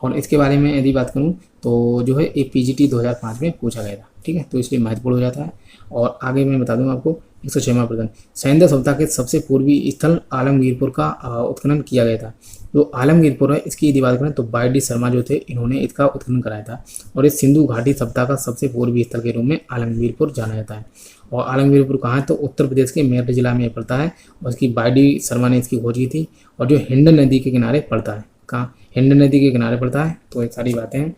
और इसके बारे में यदि बात करूं तो जो है ये पीजीटी 2005 में पूछा गया था, ठीक है, तो इसलिए महत्वपूर्ण हो जाता है। और आगे मैं बता दूं आपको 106वां प्रश्न, सैंधव सभ्यता के सबसे पूर्वी स्थल आलमगीरपुर का उत्खनन किया गया था। जो आलमगीरपुर है इसकी यदि बात करें तो बाई डी शर्मा जो थे इन्होंने इसका उत्खनन कराया था, और इस सिंधु घाटी सभ्यता का सबसे पूर्वी स्थल के रूप में आलमगीरपुर जाना जाता है। और आलमगीरपुर कहाँ है, तो उत्तर प्रदेश के मेरठ जिला में पड़ता है, और इसकी बाई डी शर्मा ने इसकी खोज की थी, और जो हिंडन नदी के किनारे पड़ता है, कहाँ, हिंडन नदी के किनारे पड़ता है। तो ये सारी बातें हैं।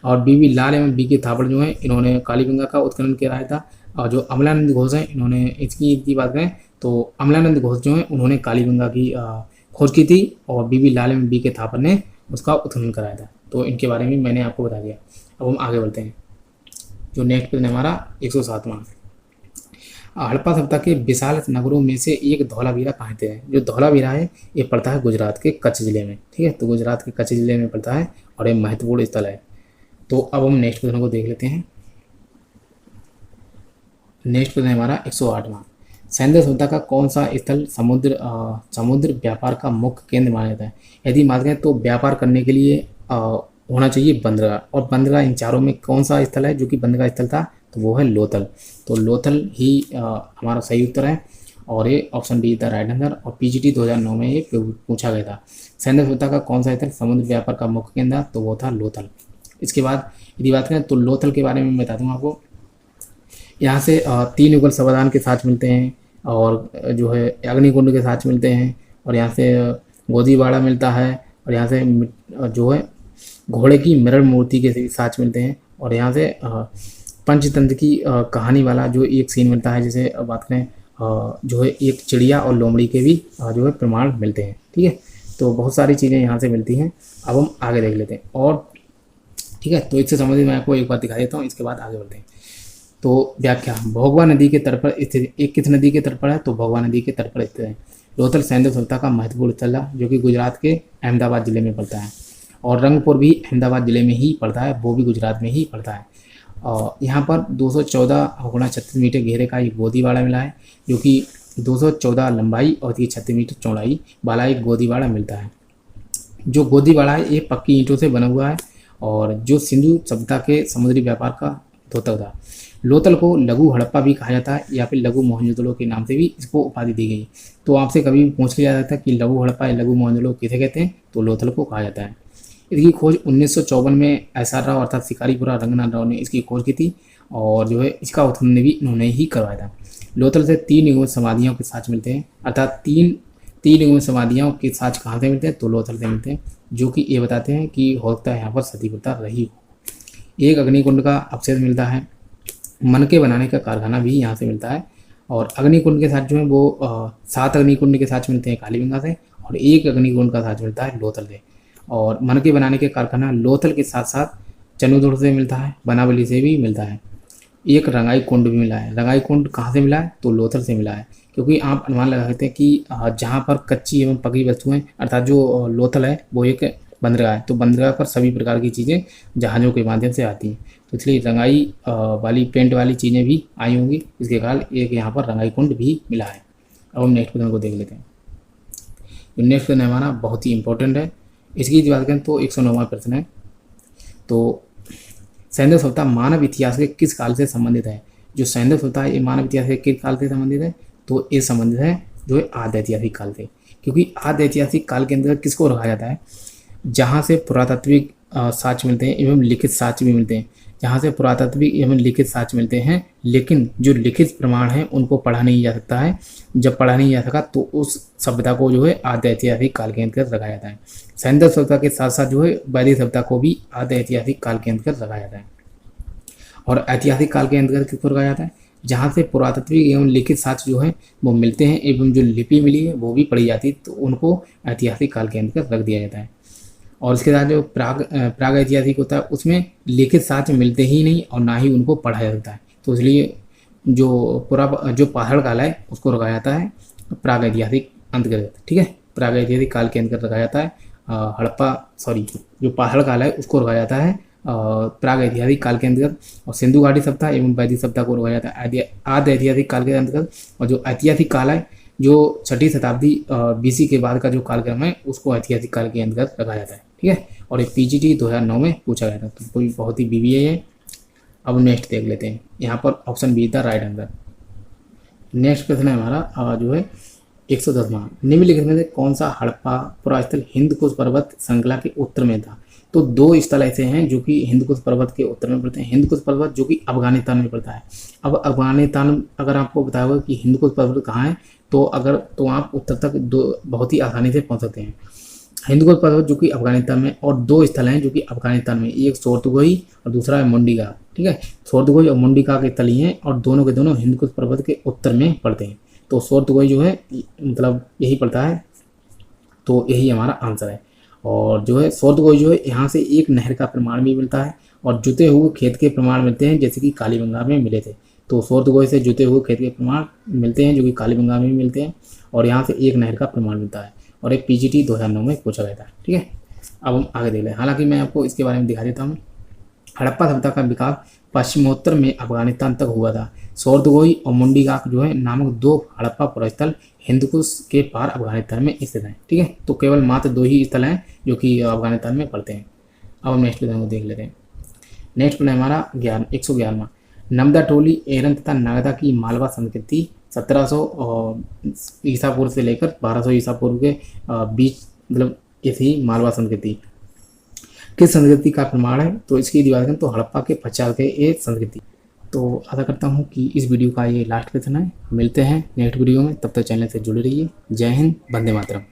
और बीबी लाल एवं बी के थापड़ जो है इन्होंने कालीबंगा का उत्खनन कराया था, और जो अमलानंद घोष हैं इन्होंने इसकी बात करें तो अमलानंद घोष जो है उन्होंने कालीबंगा की खोज की थी, और बीबी लाल एवं बी के थापड़ ने उसका उत्खनन कराया था। तो इनके बारे में मैंने आपको बता दिया। अब हम आगे बढ़ते हैं। जो नेक्स्ट प्रश्न हमारा 107वां, हड़प्पा सभ्यता के विशाल नगरों में से एक धौलावीरा कहाँ थे। जो धौलावीरा है ये पड़ता है गुजरात के कच्छ जिले में, ठीक है, तो गुजरात के कच्छ जिले में पड़ता है, और ये महत्वपूर्ण स्थल है। तो अब हम नेक्स्ट प्रश्न को देख लेते हैं। नेक्स्ट प्रश्न हमारा 108वां, सैंडल सभ्यता का कौन सा स्थल समुद्र व्यापार का मुख्य केंद्र माना जाता है? यदि बात करें तो व्यापार करने के लिए होना चाहिए बंदरगाह, और बंदरगाह इन चारों में कौन सा स्थल है जो कि बंदरगाह स्थल था? तो वो है लोथल। तो लोथल ही हमारा सही उत्तर है, और ये ऑप्शन डी था राइट आंसर। और पीजीटी 2009 में ये पूछा गया था, सैंडल सभ्यता का कौन सा स्थल समुद्र व्यापार का मुख्य केंद्र था? तो वो था लोथल। इसके बाद यदि बात करें तो लोथल के बारे में मैं बता दूँ आपको, यहाँ से 3 युगल समाधान के साथ मिलते हैं, और जो है अग्निकुंड के साथ मिलते हैं, और यहाँ से गोदीवाड़ा मिलता है, और यहाँ से जो है घोड़े की मिरर मूर्ति के साथ मिलते हैं, और यहाँ से पंचतंत्र की कहानी वाला जो एक सीन मिलता है। जैसे बात करें जो है एक चिड़िया और लोमड़ी के भी जो है प्रमाण मिलते हैं। ठीक है, तो बहुत सारी चीज़ें यहाँ से मिलती हैं। अब हम आगे देख लेते हैं, और ठीक है, तो इससे संबंधित मैं आपको एक बार दिखा देता हूँ, इसके बाद आगे बढ़ते हैं। तो व्याख्या, भोगवा नदी के तट पर स्थित, एक किस नदी के तट पर है? तो भोगवा नदी के तट पर स्थित है। लोथल सैंडल सभ्यता का महत्वपूर्ण स्थल है, जो कि गुजरात के अहमदाबाद जिले में पड़ता है, और रंगपुर भी अहमदाबाद जिले में ही पड़ता है, वो भी गुजरात में ही पड़ता है। और यहाँ पर 214 × 36 मीटर घेरे का एक गोदीवाड़ा मिला है, जो कि 214 लंबाई और 36 मीटर चौड़ाई वाला एक गोदीवाड़ा मिलता है। जो गोदीवाड़ा है ये पक्की ईंटों से बना हुआ है, और जो सिंधु सभ्यता के समुद्री व्यापार का द्योतक था। लोथल को लघु हड़प्पा भी कहा जाता है, या फिर लघु मोहनजोदड़ो के नाम से भी इसको उपाधि दी गई। तो आपसे कभी भी पूछ लिया जाता है कि लघु हड़प्पा या लघु मोहनजोदड़ो किसे कहते हैं? तो लोथल को कहा जाता है। इसकी खोज 1954 में एसआर राव अर्थात शिकारीपुरा रंगनाथ राव ने इसकी खोज की थी, और जो है इसका उत्खनन भी इन्होंने ही करवाया था। लोथल से 3 युग्म समाधियों के साक्ष्य मिलते हैं, अर्थात तीन युग्म समाधियों के साक्ष्य कहाँ से मिलते हैं? तो लोथल से मिलते हैं, जो कि ये बताते हैं कि हो सकता है यहाँ पर सती प्रथा रही हो। एक अग्निकुंड का अवशेष मिलता है, मनके बनाने का कारखाना भी यहाँ से मिलता है, और अग्निकुंड के साथ जो है वो 7 अग्निकुंड के साथ मिलते हैं कालीगंगा से, और 1 अग्निकुंड का साथ मिलता है लोथल से। और मनके बनाने के कारखाना लोथल के साथ साथ चनूदुड़ से मिलता है, बनावली से भी मिलता है। एक रंगाई कुंड भी मिला है। रंगाई कुंड कहाँ से मिला है? तो लोथल से मिला है, क्योंकि आप अनुमान लगा सकते हैं कि जहाँ पर कच्ची एवं पकी वस्तुएं, अर्थात जो लोथल है वो एक बंदरगाह है, तो बंदरगाह पर सभी प्रकार की चीज़ें जहाज़ों के माध्यम से आती हैं, तो इसलिए रंगाई वाली पेंट वाली चीज़ें भी आई होंगी। इसके कारण एक यहाँ पर रंगाई कुंड भी मिला है। अब हम नेक्स्ट क्वेश्चन को देख लेते हैं। तो नेक्स्ट क्वेश्चन हमारा बहुत ही इंपॉर्टेंट है। इसकी बात करें तो 109वां प्रश्न है। तो सैंडल सभ्यता मानव इतिहास के किस काल से संबंधित है? जो सैंडल सभ्यता है ये मानव इतिहास के किस काल से संबंधित है? तो ये संबंधित है जो है आद्य ऐतिहासिक काल से, क्योंकि आद्य ऐतिहासिक काल के अंतर्गत किसको रखा जाता है? जहाँ से पुरातात्विक साक्ष्य मिलते हैं एवं लिखित साक्ष्य भी मिलते हैं, जहाँ से पुरातात्विक एवं लिखित साक्ष्य मिलते हैं, लेकिन जो लिखित प्रमाण है उनको पढ़ा नहीं जा सकता है। जब पढ़ा नहीं जा सका तो उस सभ्यता को जो है आद्य ऐतिहासिक काल के अंतर्गत रखा जाता है। सैंडल सभ्यता के साथ साथ जो है वैदिक सभ्यता को भी आद्य ऐतिहासिक काल के अंतर्गत रखा जाता है। और ऐतिहासिक काल के अंतर्गत किसको रखा जाता है? जहाँ से पुरातात्विक एवं लिखित साक्ष्य जो है वो मिलते हैं एवं जो लिपि मिली है वो भी पढ़ी जाती है, तो उनको ऐतिहासिक काल के अंतर्गत रख दिया जाता है। और इसके साथ जो प्राग ऐतिहासिक होता है उसमें लिखित साक्ष्य मिलते ही नहीं और ना ही उनको पढ़ा जाता है, तो इसलिए जो पहाड़ काल है उसको रखा जाता है प्राग ऐतिहासिक अंतर्गत। ठीक है, प्राग ऐतिहासिक काल के अंतर्गत रखा जाता है जो पहाड़ काल है उसको रखा जाता है प्राग ऐतिहासिक काल के अंतर्गत। और सिंधु घाटी सभ्यता एवं वैदिक सभ्यता को रखा जाता है आद्य ऐतिहासिक काल के अंतर्गत। और जो ऐतिहासिक काल है जो 6ठी शताब्दी BC के बाद का जो कालक्रम है उसको ऐतिहासिक काल के अंतर्गत रखा जाता है। ठीक है, और ये PGT 2009 में पूछा गया था, तो कोई बहुत ही BBA है। अब नेक्स्ट देख लेते हैं, यहाँ पर ऑप्शन बी था राइट आंसर। नेक्स्ट क्वेश्चन है हमारा जो है 110वां, निम्नलिखित में से कौन सा हड़प्पा पुरास्थल हिंदकुश पर्वत श्रृंखला के उत्तर में था? तो 2 स्थल ऐसे हैं जो कि हिंदकुश पर्वत के उत्तर में पड़ते हैं। हिंदकुश पर्वत जो कि अफगानिस्तान में पड़ता है। अब अफगानिस्तान अगर आपको बताया होगा कि हिंदकुश पर्वत कहाँ है, तो आप उत्तर तक बहुत ही आसानी से पहुंच सकते हैं। हिंदकुश पर्वत जो कि अफगानिस्तान में, और 2 स्थल हैं जो कि अफगानिस्तान में, एक सोरतुगोई और दूसरा है मुंडिका। ठीक है, सोरतुगोई और मुंडिका के तली हैं और दोनों के दोनों हिंदकुश पर्वत के उत्तर में पड़ते हैं। तो सोरतुगोई जो है मतलब यही पड़ता है, तो यही हमारा आंसर है। और जो है सोरतुगोई जो है यहाँ से एक नहर का प्रमाण भी मिलता है और जुते हुए खेत के प्रमाण मिलते हैं, जैसे कि कालीबंगा में मिले थे। तो सोरतुगोई से जुते हुए खेत के प्रमाण मिलते हैं जो कि कालीबंगा में भी मिलते हैं, और यहाँ से एक नहर का प्रमाण मिलता है। और एक PGT 2009 में पूछा गया था। ठीक है, अब हम आगे देख लें। हालांकि मैं आपको इसके बारे में दिखा देता हूँ। हड़प्पा सभ्यता का विकास पश्चिमोत्तर में अफगानिस्तान तक हुआ था। सौरदुगोई और मुंडीगाक जो है नामक 2 हड़प्पा पुरास्थल हिंदकुश के पार अफगानिस्तान में स्थित हैं। ठीक है, तो केवल मात्र 2 ही स्थल हैं जो कि अफगानिस्तान में पड़ते हैं। अब हम नेक्स्ट को देख लेते हैं। नेक्स्ट है हमारा 111वां, नमदा टोली एरन तथा नागदा की मालवा संस्कृति 1700 ईसा पूर्व से लेकर 1200 ईसा पूर्व के बीच, मतलब ये थी मालवा संस्कृति। किस संस्कृति का प्रमाण है? तो इसकी दीवार करें तो हड़प्पा के पश्चात के एक संस्कृति। तो आशा करता हूँ कि इस वीडियो का ये लास्ट क्वेश्चन है। मिलते हैं नेक्स्ट वीडियो में, तब तक चैनल से जुड़े रहिए। जय हिंद, वंदे मातरम।